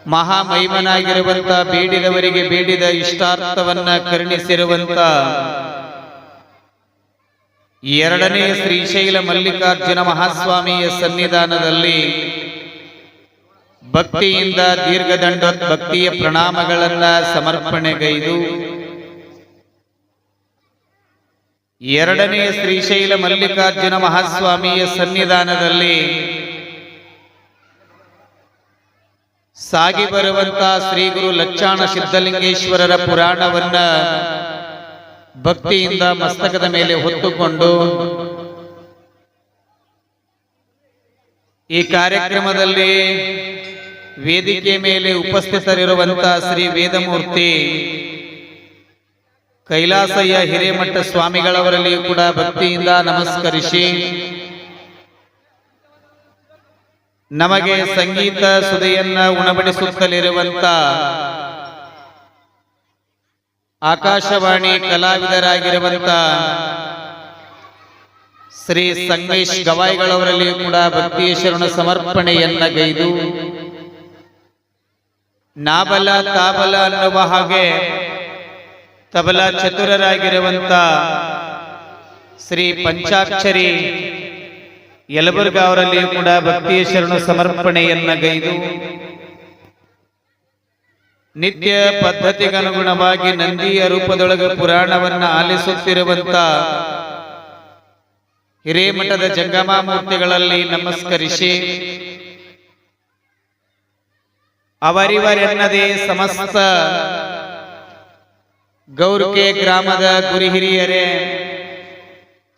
ಮಹಾಮಹಿಮನಾಗಿರುವಂತ ಬೇಡಿದವರಿಗೆ ಬೇಡಿದ ಇಷ್ಟಾರ್ಥವನ್ನ ಕರುಣಿಸಿರುವಂತ ಎರಡನೇ ಶ್ರೀಶೈಲ ಮಲ್ಲಿಕಾರ್ಜುನ ಮಹಾಸ್ವಾಮಿಯ ಸನ್ನಿಧಾನದಲ್ಲಿ ಭಕ್ತಿಯಿಂದ ದೀರ್ಘದಂಡೋತ್ ಭಕ್ತಿಯ ಪ್ರಣಾಮಗಳನ್ನ ಸಮರ್ಪಣೆಗೈದು ಎರಡನೇ ಶ್ರೀಶೈಲ ಮಲ್ಲಿಕಾರ್ಜುನ ಮಹಾಸ್ವಾಮಿಯ ಸನ್ನಿಧಾನದಲ್ಲಿ ಸಾಗಿ ಬರುವಂತ ಶ್ರೀ ಗುರು ಲಚ್ಚಾಣ ಸಿದ್ಧಲಿಂಗೇಶ್ವರರ ಪುರಾಣವನ್ನ ಭಕ್ತಿಯಿಂದ ಮಸ್ತಕದ ಮೇಲೆ ಹೊತ್ತುಕೊಂಡು ಈ ಕಾರ್ಯಕ್ರಮದಲ್ಲಿ ವೇದಿಕೆ ಮೇಲೆ ಉಪಸ್ಥಿತರಿರುವಂತ ಶ್ರೀ ವೇದಮೂರ್ತಿ ಕೈಲಾಸಯ್ಯ ಹಿರೇಮಠ ಸ್ವಾಮಿಗಳವರಲ್ಲಿಯೂ ಕೂಡ ಭಕ್ತಿಯಿಂದ ನಮಸ್ಕರಿಸಿ ನಮಗೆ ಸಂಗೀತ ಸುಧೆಯನ್ನ ಉಣಬಡಿಸುತ್ತಲಿರುವಂತ ಆಕಾಶವಾಣಿ ಕಲಾವಿದರಾಗಿರುವಂತ ಶ್ರೀ ಸಂಗಮೇಶ್ ಗವಾಯಿಗಳವರಲ್ಲಿಯೂ ಕೂಡ ಭಕ್ತಿಯ ಶರಣ ಸಮರ್ಪಣೆಯನ್ನ ಗೈದು ನಾಬಲ ತಾಬಲ ಅನ್ನುವ ಹಾಗೆ ತಬಲ ಚತುರರಾಗಿರುವಂತ ಶ್ರೀ ಪಂಚಾಕ್ಷರಿ ಯಲಬುರ್ಗಾ ಅವರಲ್ಲಿಯೂ ಕೂಡ ಭಕ್ತಿಯ ಶರಣ ಸಮರ್ಪಣೆಯನ್ನ ಗೈದು ನಿತ್ಯ ಪದ್ಧತಿಗನುಗುಣವಾಗಿ ನಂದಿಯ ರೂಪದೊಳಗೆ ಪುರಾಣವನ್ನ ಆಲಿಸುತ್ತಿರುವಂತ ಹಿರೇಮಠದ ಜಂಗಮಾಮೂರ್ತಿಗಳಲ್ಲಿ ನಮಸ್ಕರಿಸಿ ಅವರಿವರೆನ್ನದೇ ಸಮಸ್ತ ಗೌರ್ಕೆ ಗ್ರಾಮದ ಗುರು ಹಿರಿಯರೇ,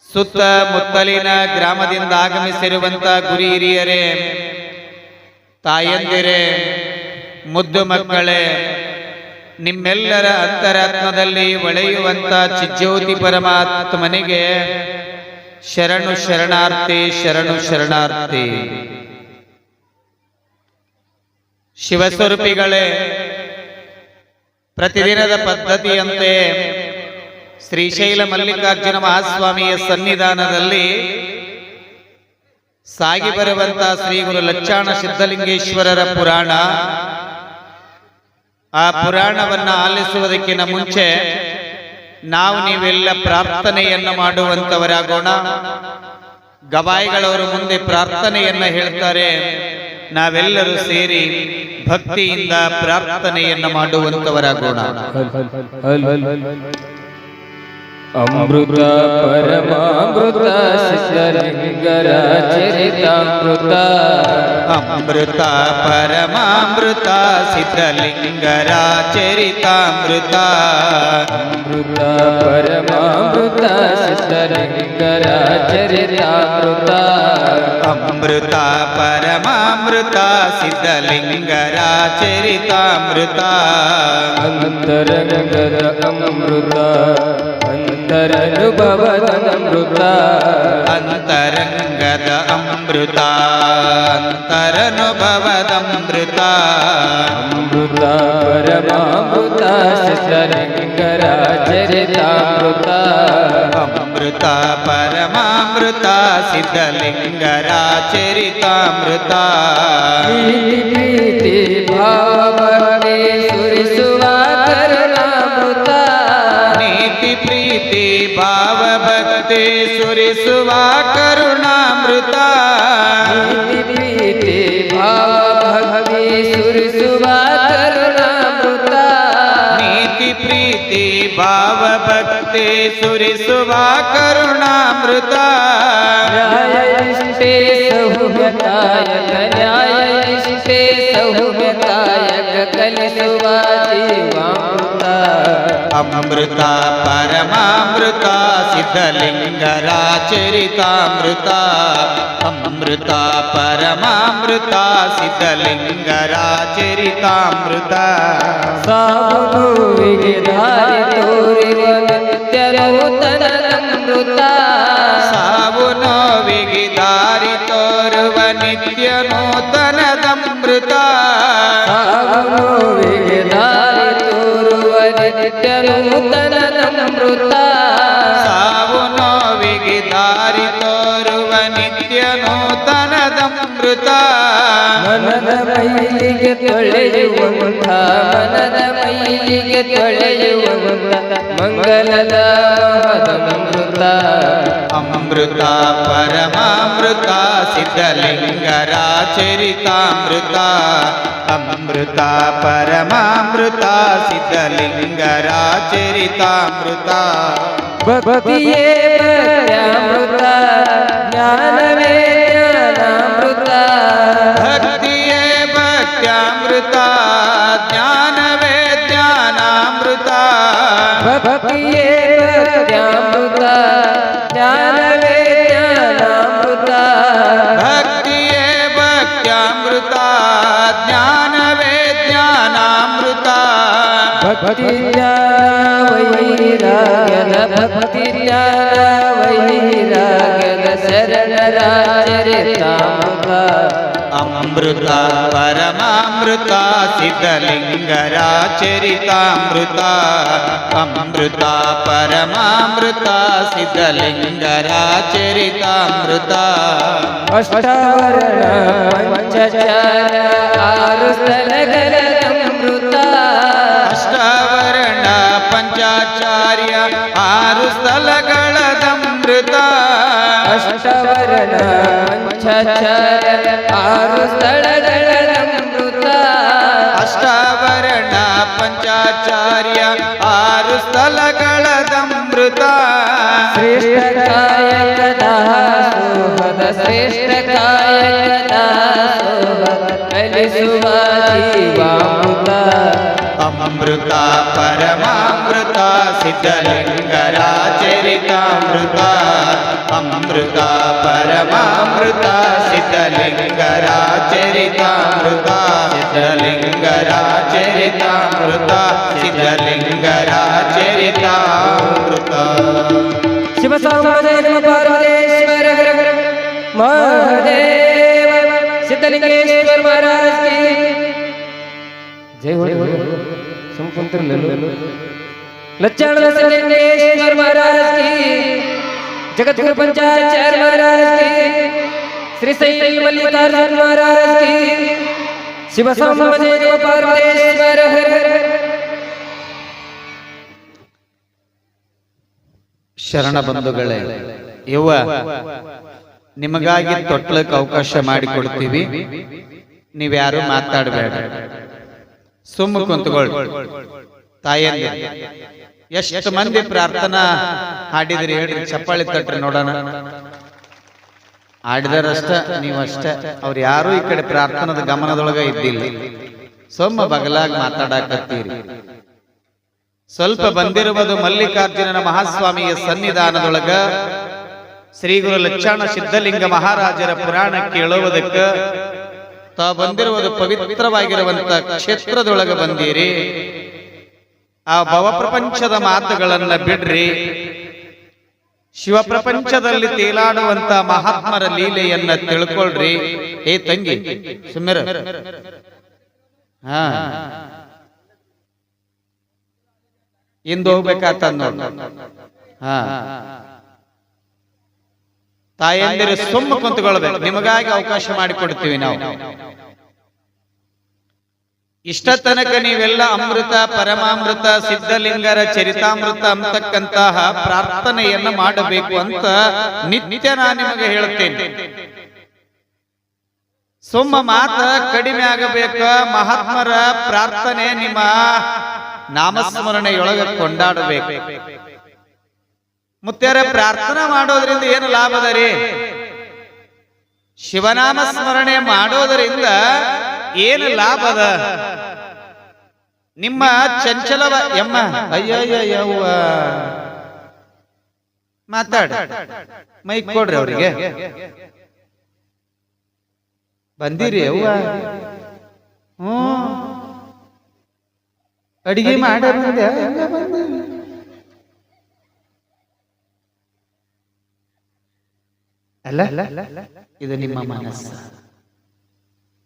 ಸುತ್ತಮುತ್ತಲಿನ ಗ್ರಾಮದಿಂದ ಆಗಮಿಸಿರುವಂತ ಗುರು ಹಿರಿಯರೇ, ತಾಯಂದಿರೇ, ಮುದ್ದು ಮಕ್ಕಳೇ, ನಿಮ್ಮೆಲ್ಲರ ಅಂತರಾತ್ಮದಲ್ಲಿ ಒಳೆಯುವಂತ ಚಿಜ್ಯೋತಿ ಪರಮಾತ್ಮನಿಗೆ ಶರಣು ಶರಣಾರ್ಥಿ, ಶರಣು ಶರಣಾರ್ಥಿ. ಶಿವಸ್ವರೂಪಿಗಳೇ, ಪ್ರತಿದಿನದ ಪದ್ಧತಿಯಂತೆ ಶ್ರೀಶೈಲ ಮಲ್ಲಿಕಾರ್ಜುನ ಮಹಾಸ್ವಾಮಿಯ ಸನ್ನಿಧಾನದಲ್ಲಿ ಸಾಗಿ ಬರುವಂತ ಶ್ರೀ ಗುರು ಲಚ್ಚಾಣ ಸಿದ್ಧಲಿಂಗೇಶ್ವರರ ಪುರಾಣ, ಆ ಪುರಾಣವನ್ನ ಆಲಿಸುವುದಕ್ಕಿಂತ ಮುಂಚೆ ನಾವು ನೀವೆಲ್ಲ ಪ್ರಾರ್ಥನೆಯನ್ನ ಮಾಡುವಂತವರಾಗೋಣ. ಗವಾಯಿಗಳವರು ಮುಂದೆ ಪ್ರಾರ್ಥನೆಯನ್ನ ಹೇಳ್ತಾರೆ, ನಾವೆಲ್ಲರೂ ಸೇರಿ ಭಕ್ತಿಯಿಂದ ಪ್ರಾರ್ಥನೆಯನ್ನ ಮಾಡುವಂತವರಾಗೋಣ. ಅಮೃತ ಪರಮಾಮೃತ ಸಿದ್ಧಲಿಂಗರ ಚರಿತಾಮೃತ, ಅಮೃತ ಪರಮಾಮೃತ ಸಿದ್ಧಲಿಂಗರ ಚರಿತಾಮೃತ, ಅಮೃತ ಪರಮಾಮೃತ ಸಿದ್ಧಲಿಂಗರ ಚರಿತಾಮೃತ, ಅಮೃತ ಪರಮಾಮೃತ ಸಿದ್ಧಲಿಂಗರ ಚರಿತಾಮೃತ, ಅಂತರಂಗದ ಅಮೃತ ಅಂತರನುಭವದ ಅಮೃತ, ಅಂತರಂಗದ ಅಮೃತ ಅಂತರನುಭವದ ಅಮೃತ, ಅಮೃತ ಪರಮಾಮೃತ ಸಿದ್ಧಲಿಂಗರ ಚರಿತಾಮೃತ, ಅಮೃತ ಪರಮಾಮೃತ ಸಿದ್ಧಲಿಂಗರ ಚರಿತಾಮೃತ, ಪ್ರೀತಿ ಭಾವನೆ ಸುರಿಸುವ ಕರುಣಾಮೃತ, ನೀತಿ ಪ್ರೀತಿ ಭಾವ ಭಕ್ತಿ ಸುರಿಸುವ ಕರುಣಾಮೃತ, ನೀತಿ ಪ್ರೀತಿ ಭಾವ ಭಕ್ತಿ ಸುರಿಸುವ ಕರುಣಾಮೃತ, ನೀತಿ ಪ್ರೀತಿ ಭಾವ ಭಕ್ತಿ ಸುರಿಸುವ ಕರುಣಾಮೃತ, ನ್ಯಾಯನಿಷ್ಠೆ ಸೌಮ್ಯದಾಯಕ ನ್ಯಾಯನಿಷ್ಠೆ ಸೌಮ್ಯದಾಯಕ ಕಲಿಸುವ ಜೀವಾಮೃತ, ಅಮೃತ ಪರಮಾಮೃತ ಸಿದ್ಧಲಿಂಗರ ಚರಿತಾಮೃತ, ಅಮೃತ ಪರಮಾಮೃತ ಸಿದ್ಧಲಿಂಗರ ಚರಿತಾಮೃತ, ಸಾವು ನೋವಿಗೆ ದಾರಿ ತೋರಿವ ನಿತ್ಯ ನೂತನಮೃತ, ಸಾವು ನೋವಿಗೆ ದಾರಿ ತೋರುವ ನಿತ್ಯ ನೂತನದಮೃತ, ಸಾವು ನೋವಿಗೆ ದಾರಿ ತೋರುವ ನಿತ್ಯ ನೂತನಮೃತ, ಸಾವು ನೋವಿಗೆ ದಾರಿ ತೋರುವ ನಿತ್ಯ ನೂತನದಮೃತ, ಪರಮಾಮೃತ ಮನದ ಮೈಲಿಗೆ ತೊಳೆಯುವಂತ ಮನದ ಮೈಲಿಗೆ ತೊಳೆಯುವಂತ ಮಂಗಲದ ಮಹದಮೃತ ಅಮೃತ ಪರಮಾಮೃತ ಸಿದ್ಧಲಿಂಗರ ಚರಿತಾಮೃತ ಅಮೃತ ಪರಮಾಮೃತ ಸಿದ್ಧಲಿಂಗರ ಚರಿತಾಮೃತ ಭಕ್ತಿಯೇ ಭಕ್ತ್ಯಾಮೃತ ಜ್ಞಾನವೇ ಜ್ಞಾನಾಮೃತ ಭಕ್ತಿಯೇ ಭಕ್ತ್ಯಾಮೃತ ಜ್ಞಾನವೇ ಜ್ಞಾನಾಮೃತ ಭಕ್ತಿಯೇ ಭಕ್ತ್ಯಾಮೃತ ಜ್ಞಾನವೇ ಜ್ಞಾನಾಮೃತ ಭಕ್ತಿಯೇ ಭಕ್ತ್ಯಾಮೃತ ಜ್ಞಾನವೇ ಜ್ಞಾನಾಮೃತ ಭಕ್ತಿ ಜ್ಞಾನ ವೈರಾಗ್ಯದ ಭಕ್ತಿ ಜ್ಞಾನ ವೈರಾಗ್ಯದ ಶರಣರ ಚರಿತಾಮೃತ ಅಮೃತ ಪರಮಾಮೃತ ಸಿದ್ಧಲಿಂಗರ ಚರಿತಾಮೃತ ಅಮೃತ ಪರಮಾಮೃತ ಸಿದ್ಧಲಿಂಗರ ಚರಿತಾಮೃತ ಅಷ್ಟವರ್ಣ ಪಂಚಚಾರ ಆರು ಸ್ಥಳಗಳದಮೃತ ಅಷ್ಟವರ್ಣ ಪಂಚಾಚಾರ್ಯ ಆರು ಸ್ಥಳಗಳದಮೃತ ಅಷ್ಟವರ್ಣ ಪಂಚಚಾರ ಆರು ಸ್ಥಳಗಳದಮೃತ ಅಷ್ಟವರ್ಣ ಪಂಚಾಚಾರ್ಯ ಆರು ಸ್ಥಳಗಳದಮೃತ ಶ್ರೇಷ್ಠ ಕಾಯಕ ದಾಸೋಹದ ಶ್ರೇಷ್ಠ ಕಾಯಕ ದಾಸೋಹದ ಕಲಿಸುವ ಜೀವಾಮೃತ ಅಮೃತ ಪರಮಾಮೃತ ಸಿದ್ಧಲಿಂಗರ ಚರಿತಾಮೃತ ಅಮೃತ ಪರಮಾಮೃತ ಸಿದ್ಧಲಿಂಗರ ಚರಿತಾಮೃತ ಸಿದ್ಧಲಿಂಗರ ಚರಿತಾಮೃತ ಸಿದ್ಧಲಿಂಗರ ಚರಿತಾಮೃತ ಶಿವ ಸಾಂಬದೇವ ಪಾರ್ವತೇಶ್ವರ ಮಹಾದೇವ ಸಿದ್ಧಲಿಂಗೇಶ್ವರ ಮಹಾರಾಜ್ ಕಿ ಜೈ हो ಸಂಪಂತ್ರ ಲಚ್ಚಾಣ ಸಿದ್ಧಲಿಂಗೇಶ್ವರ ಮಹಾರಾಜ್ ಕಿ ಜಗದ್ಗುರು पंचाचार्य महाराज की श्री शैल मल्लिकार्जुन महाराज की शिव सांबदेव पार्वतेश्वर हर हर ಶರಣ ಬಂಧುಗಳೇ, ಯವ್ವ ನಿಮಗಾಗಿ ತೊಟ್ಲಕ್ಕೆ ಅವಕಾಶ ಮಾಡಿಕೊಡ್ತೀವಿ. ನೀವ್ಯಾರು ಮಾತಾಡಬೇಡ, ಸುಮ್ಮ ಕುಂತ್ಕೊಳ್ಳಿ. ತಾಯಿಯಂದಿ ಎಷ್ಟು ಮಂದಿ ಪ್ರಾರ್ಥನಾ ಹಾಡಿದ್ರಿ ಹೇಳ್ರಿ, ಚಪ್ಪಾಳಿ ತಟ್ರಿ ನೋಡೋಣ. ಹಾಡಿದಾರಷ್ಟ, ನೀವಷ್ಟ. ಅವ್ರು ಯಾರು ಈ ಕಡೆ ಪ್ರಾರ್ಥನದ ಗಮನದೊಳಗ ಇದ್ದಿಲ್ಲ, ಸೊಮ್ಮ ಬಗಲಾಗ ಮಾತಾಡಕತ್ತೀರಿ. ಸ್ವಲ್ಪ ಬಂದಿರುವುದು ಮಲ್ಲಿಕಾರ್ಜುನನ ಮಹಾಸ್ವಾಮಿಯ ಸನ್ನಿಧಾನದೊಳಗ ಶ್ರೀ ಗುರು ಲಚ್ಚಾಣ ಸಿದ್ಧಲಿಂಗ ಮಹಾರಾಜರ ಪುರಾಣ ಕೇಳುವುದಕ್ಕೆ ತಾ ಬಂದಿರುವುದು ಪವಿತ್ರವಾಗಿರುವಂತ ಕ್ಷೇತ್ರದೊಳಗ ಬಂದೀರಿ. ಆ ಭವಪ್ರಪಂಚದ ಮಾತುಗಳನ್ನ ಬಿಡ್ರಿ, ಶಿವ ಪ್ರಪಂಚದಲ್ಲಿ ತೇಲಾಡುವಂತ ಮಹಾತ್ಮರ ಲೀಲೆಯನ್ನ ತಿಳ್ಕೊಳ್ರಿ. ಏ ತಂಗಿ ಸುಮ್ಮಿರ, ಹಾ ಇಂದು ಹೋಗ್ಬೇಕಾತ ನೋಡ್. ಹಾ ತಾಯಂದಿರು ಸುಮ್ಮ ಕುಂತ್ಕೊಳ್ಬೇಕು, ನಿಮಗಾಗಿ ಅವಕಾಶ ಮಾಡಿಕೊಡ್ತೀವಿ ನಾವು. ಇಷ್ಟ ತನಕ ನೀವೆಲ್ಲ ಅಮೃತ ಪರಮಾಮೃತ ಸಿದ್ಧಲಿಂಗರ ಚರಿತಾಮೃತ ಅಂತಕ್ಕಂತಹ ಪ್ರಾರ್ಥನೆಯನ್ನ ಮಾಡಬೇಕು ಅಂತ ನಿತ್ಯ ನಾನು ನಿಮಗೆ ಹೇಳ್ತೇನೆ. ಸುಮ್ಮ ಮಾತ ಕಡಿಮೆ ಆಗಬೇಕ. ಮಹಾತ್ಮರ ಪ್ರಾರ್ಥನೆ ನಿಮ್ಮ ನಾಮಸ್ಮರಣೆಯೊಳಗ ಕೊಂಡಾಡಬೇಕು. ಮುತ್ಯಾರ ಪ್ರಾರ್ಥನಾ ಮಾಡೋದ್ರಿಂದ ಏನು ಲಾಭದ ರೀ? ಶಿವನಾಮ ಸ್ಮರಣೆ ಮಾಡೋದರಿಂದ ಏನು ಲಾಭದ? ನಿಮ್ಮ ಚಂಚಲವ ಎಮ್ಮ ಅಯ್ಯಯ್ಯವ್ವ ಮಾತಾಡ, ಮೈಕ್ ಕೊಡ್ರಿ ಅವ್ರಿಗೆ. ಬಂದಿರಿ ಅವ್ವ? ಅಡಿಗೆ ಮಾಡ ಅಲ್ಲ, ಇದು ನಿಮ್ಮ ಮನಸ್ಸ,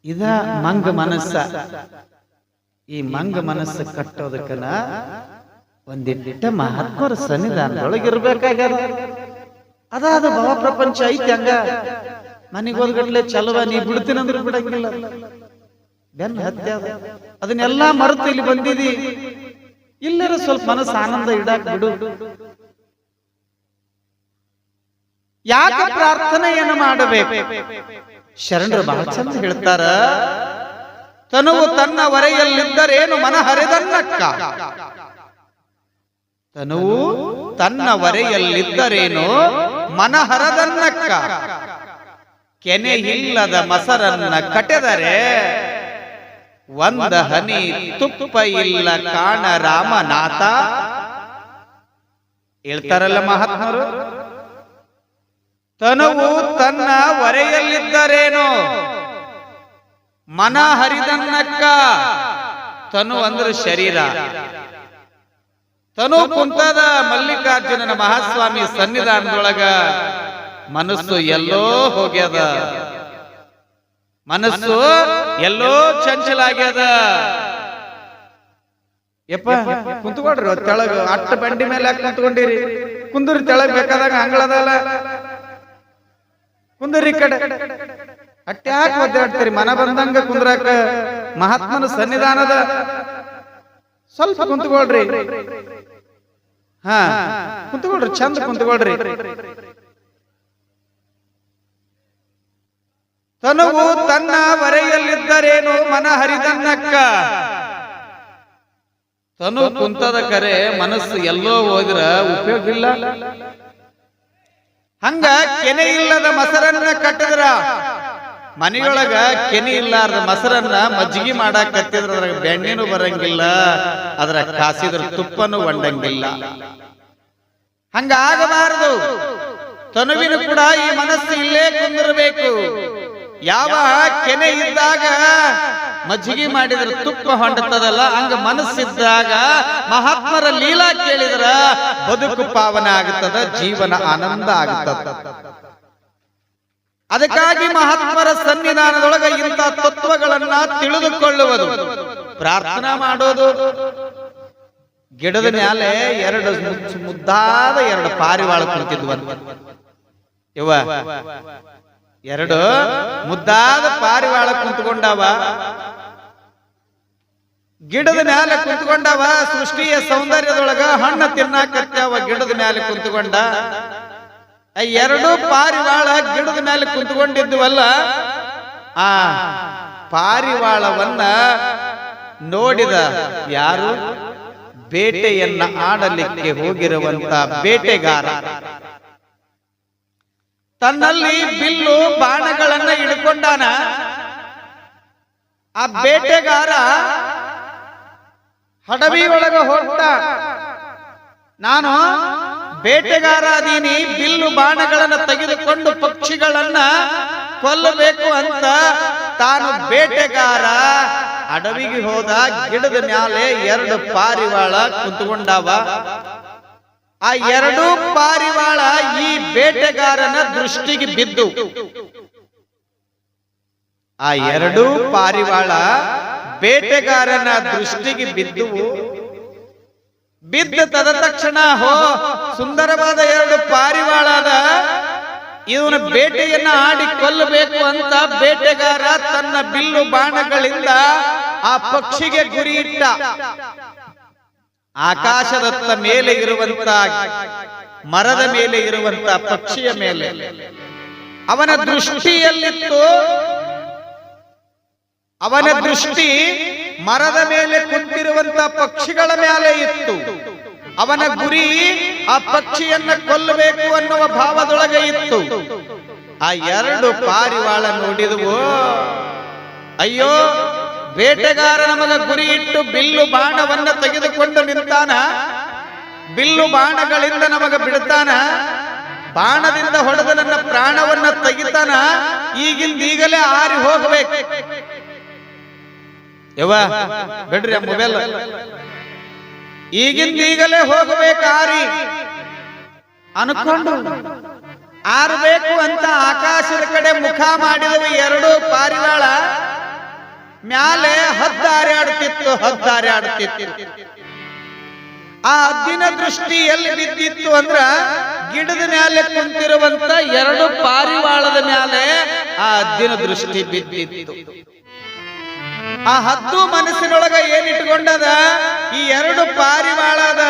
ಇದ ಮಂಗ ಮನಸ್ಸ. ಈ ಮಂಗ ಮನಸ್ಸು ಕಟ್ಟೋದಕ್ಕನ ಒಂದಿಟ್ಟ ಮಹಾತ್ಮರ ಸನ್ನಿಧಾನದೊಳಗಿರ್ಬೇಕಾಗ್ಯದ. ಅದಾದ ಭವ ಪ್ರಪಂಚ ಐತಿ ಹಂಗ. ನನಗೋದ್ಗಟ್ಲೆ ಚಲವ ನೀ ಬಿಡ್ತೀನಂದ್ರೆ ಬಿಡಂಗಿಲ್ಲ, ಬೆನ್ನ ಹತ್ಯೆ ಅದನ್ನೆಲ್ಲಾ ಮರೆತು ಇಲ್ಲಿ ಬಂದಿದಿ, ಇಲ್ಲರ ಸ್ವಲ್ಪ ಮನಸ್ಸು ಆನಂದ ಇಡಾಕ್ ಬಿಡು. ಯಾಕೆ ಪ್ರಾರ್ಥನೆಯನ್ನು ಮಾಡಬೇಕು? ಶರಣರು ಬಹಳ ಚಂದ ಹೇಳ್ತಾರ, ತನುವು ತನ್ನ ಹೊರೆಯಲ್ಲಿದ್ದರೇನು ಮನ ಹರಿದನ್ನಕ್ಕ. ತನುವು ತನ್ನ ಹೊರೆಯಲ್ಲಿದ್ದರೇನು ಮನ ಹರದನ್ನಕ್ಕ. ಕೆನೆ ಇಲ್ಲದ ಮೊಸರನ್ನ ಕಟೆದರೆ ಒಂದ ಹನಿ ತುಪ್ಪ ಇಲ್ಲ ಕಾಣ ರಾಮನಾಥ. ಹೇಳ್ತಾರಲ್ಲ ಮಹಾತ್ಮರು, ತನುವು ತನ್ನ ಹೊರೆಯಲ್ಲಿದ್ದರೇನು ಮನ ಹರಿದನ್ನಕ್ಕ. ತನು ಅಂದ್ರೆ ಶರೀರ. ತನು ಕುಂತದ ಮಲ್ಲಿಕಾರ್ಜುನನ ಮಹಾಸ್ವಾಮಿ ಸನ್ನಿಧಾನದೊಳಗ, ಮನಸ್ಸು ಎಲ್ಲೋ ಹೋಗ್ಯದ, ಮನಸ್ಸು ಎಲ್ಲೋ ಚಂಚಲಾಗ್ಯದ. ಯಪ್ಪ ಕುಂತ್ಕೊಡ್ರಿ ತೆಳಗ, ಅಟ್ಟ ಬಂಡಿ ಮೇಲೆ ಯಾಕೆ ಕುಂತ್ಕೊಂಡಿರಿ? ಕುಂದ್ರಿ ತೆಳಗ್ ಬೇಕಾದಾಗ ಅಂಗಳದಲ್ಲ, ಕುಂದ್ರಿ ಕಡೆ. ಅಟ್ಟ್ಯಾಕೆ ಒದ್ದಾಡ್ತೀರಿ? ಮನ ಬಂದಂಗ ಕುಂದ್ರಾಕ ಮಹಾತ್ಮನ ಸನ್ನಿಧಾನದ. ಸ್ವಲ್ಪ ಕುಂತ್ಕೊಳ್ರಿ. ಹಾ ಕುಂತ್ಕೊಳ್ರಿ, ಚಂದ ಕುಂತ್ಕೊಳ್ರಿ. ತನುವು ತನ್ನ ಹೊರೆಯಲ್ಲಿದ್ದರೇನು ಮನ ಹರಿದನ್ನಕ್ಕ. ತನು ಕುಂತದ ಕರೆ, ಮನಸ್ಸು ಎಲ್ಲೋ ಹೋದ್ರ ಉಪಯೋಗ ಇಲ್ಲ. ಹಂಗ ಕೆನೆ ಇಲ್ಲದ ಮೊಸರನ್ನ ಕಟ್ಟಿದ್ರ, ಮನೆಯೊಳಗ ಕೆನೆ ಇಲ್ಲಾರ್ದ ಮೊಸರನ್ನ ಮಜ್ಜಿಗೆ ಮಾಡಾಕ್ ಕತ್ತಿದ್ರ ಅದ್ರಾಗ ಬೆಣ್ಣೆನೂ ಬರಂಗಿಲ್ಲ, ಅದ್ರ ಕಾಸಿದ್ರ ತುಪ್ಪನೂ ಒಂಡಂಗಿಲ್ಲ. ಹಂಗಾಗಬಾರದು. ತನುವಿನ ಕೂಡ ಈ ಮನಸ್ಸು ಇಲ್ಲೇ ಕುಂದಿರಬೇಕು. ಯಾವ ಕೆನೆ ಇದ್ದಾಗ ಮಜ್ಜಿಗೆ ಮಾಡಿದ್ರ ತುಪ್ಪ ಹೊಂಡತದಲ್ಲ, ಹಂಗ ಮನಸ್ಸಿದ್ದಾಗ ಮಹಾತ್ಮರ ಲೀಲಾ ಕೇಳಿದ್ರ ಬದುಕು ಪಾವನ ಆಗುತ್ತದ, ಜೀವನ ಆನಂದ ಆಗುತ್ತದ. ಅದಕ್ಕಾಗಿ ಮಹಾತ್ಮರ ಸನ್ನಿಧಾನದೊಳಗ ಇಂಥ ತತ್ವಗಳನ್ನ ತಿಳಿದುಕೊಳ್ಳುವುದು, ಪ್ರಾರ್ಥನಾ ಮಾಡೋದು. ಗಿಡದ ಮ್ಯಾಲೆ ಎರಡು ಮುದ್ದಾದ ಎರಡು ಪಾರಿವಾಳ ಕುಳಿತಿದ್ವಂತ. ಇವ ಎರಡು ಮುದ್ದಾದ ಪಾರಿವಾಳ ಕುಂತ್ಕೊಂಡವ, ಗಿಡದ ಮ್ಯಾಲೆ ಕುಂತ್ಕೊಂಡವ. ಸೃಷ್ಟಿಯ ಸೌಂದರ್ಯದೊಳಗ ಹಣ್ಣು ತಿನ್ನಾಕತ್ತವ, ಗಿಡದ ಮ್ಯಾಲೆ ಕುಂತ್ಕೊಂಡ. ಎರಡು ಪಾರಿವಾಳ ಗಿಡದ ಮೇಲೆ ಕುಂತ್ಕೊಂಡಿದ್ವಲ್ಲ, ಆ ಪಾರಿವಾಳವನ್ನ ನೋಡಿದ ಯಾರು? ಬೇಟೆಯನ್ನ ಆಡಲಿಕ್ಕೆ ಹೋಗಿರುವಂತ ಬೇಟೆಗಾರ. ತನ್ನಲ್ಲಿ ಬಿಲ್ಲು ಬಾಣಗಳನ್ನ ಹಿಡ್ಕೊಂಡಾನ. ಆ ಬೇಟೆಗಾರ ಹಡವಿ ಒಳಗ ಹೊರಟ, ನಾನು ಬೇಟೆಗಾರ ಅದೀನಿ, ಬಿಲ್ಲು ಬಾಣಗಳನ್ನ ತೆಗೆದುಕೊಂಡು ಪಕ್ಷಿಗಳನ್ನ ಕೊಲ್ಲಬೇಕು ಅಂತ ತಾನು ಬೇಟೆಗಾರ ಅಡವಿಗೆ ಹೋದ. ಗಿಡದ ಮ್ಯಾಲೆ ಎರಡು ಪಾರಿವಾಳ ಕುಂತ್ಕೊಂಡವ. ಆ ಎರಡೂ ಪಾರಿವಾಳ ಈ ಬೇಟೆಗಾರನ ದೃಷ್ಟಿಗೆ ಬಿದ್ದು, ಆ ಎರಡೂ ಪಾರಿವಾಳ ಬೇಟೆಗಾರನ ದೃಷ್ಟಿಗೆ ಬಿದ್ದುವು. ಬಿದ್ದ ತಕ್ಷಣ, ಹೋ ಸುಂದರವಾದ ಎರಡು ಪಾರಿವಾಳದ, ಇವನ ಬೇಟೆಯನ್ನ ಆಡಿ ಕೊಲ್ಲಬೇಕು ಅಂತ ಬೇಟೆಗಾರ ತನ್ನ ಬಿಲ್ಲು ಬಾಣಗಳಿಂದ ಆ ಪಕ್ಷಿಗೆ ಗುರಿ ಇಟ್ಟ. ಆಕಾಶದತ್ತ ಮೇಲೆ ಇರುವಂತ, ಮರದ ಮೇಲೆ ಇರುವಂತ ಪಕ್ಷಿಯ ಮೇಲೆ ಅವನ ದೃಷ್ಟಿಯಲ್ಲಿತ್ತು. ಅವನ ದೃಷ್ಟಿ ಮರದ ಮೇಲೆ ಕುಂತಿರುವಂತ ಪಕ್ಷಿಗಳ ಮೇಲೆ ಇತ್ತು. ಅವನ ಗುರಿ ಆ ಪಕ್ಷಿಯನ್ನ ಕೊಲ್ಲಬೇಕು ಅನ್ನುವ ಭಾವದೊಳಗೆ ಇತ್ತು. ಆ ಎರಡು ಪಾರಿವಾಳ ನೋಡಿದವು, ಅಯ್ಯೋ ಬೇಟೆಗಾರ ನಮಗ ಗುರಿ ಇಟ್ಟು ಬಿಲ್ಲು ಬಾಣವನ್ನ ತೆಗೆದುಕೊಂಡು ನಿಂತಾನ, ಬಿಲ್ಲು ಬಾಣಗಳಿಂದ ನಮಗ ಬಿಡ್ತಾನ, ಬಾಣದಿಂದ ಹೊಡೆದ ನನ್ನ ಪ್ರಾಣವನ್ನ ತೆಗಿತಾನ, ಈಗಿಂದೀಗಲೇ ಆರಿ ಹೋಗ್ಬೇಕು. ಯವ್ವ ಬಿಡ್ರಿ ಆ ಮೊಬೈಲ್, ಈಗಿಂದೀಗಲೇ ಹೋಗಬೇಕು ಆರಿ ಅನ್ಕೊಂಡು ಆರ್ಬೇಕು ಅಂತ ಆಕಾಶದ ಕಡೆ ಮುಖ ಮಾಡಿದವು. ಎರಡು ಪಾರಿವಾಳ ಮ್ಯಾಲೆ ಹದ್ದಾಡ್ತಿತ್ತು, ಹದ್ದಾಡ್ತಿತ್ತು. ಆ ಹದ್ದಿನ ದೃಷ್ಟಿ ಎಲ್ಲಿ ಬಿದ್ದಿತ್ತು ಅಂದ್ರ ಗಿಡದ ಮ್ಯಾಲೆ ಕುಂತಿರುವಂತ ಎರಡು ಪಾರಿವಾಳದ ಮ್ಯಾಲೆ ಆ ಹದ್ದಿನ ದೃಷ್ಟಿ ಬಿದ್ದಿತ್ತು. ಆ ಹದ್ದು ಮನಸ್ಸಿನೊಳಗ ಏನಿಟ್ಕೊಂಡದ, ಈ ಎರಡು ಪಾರಿವಾಳದ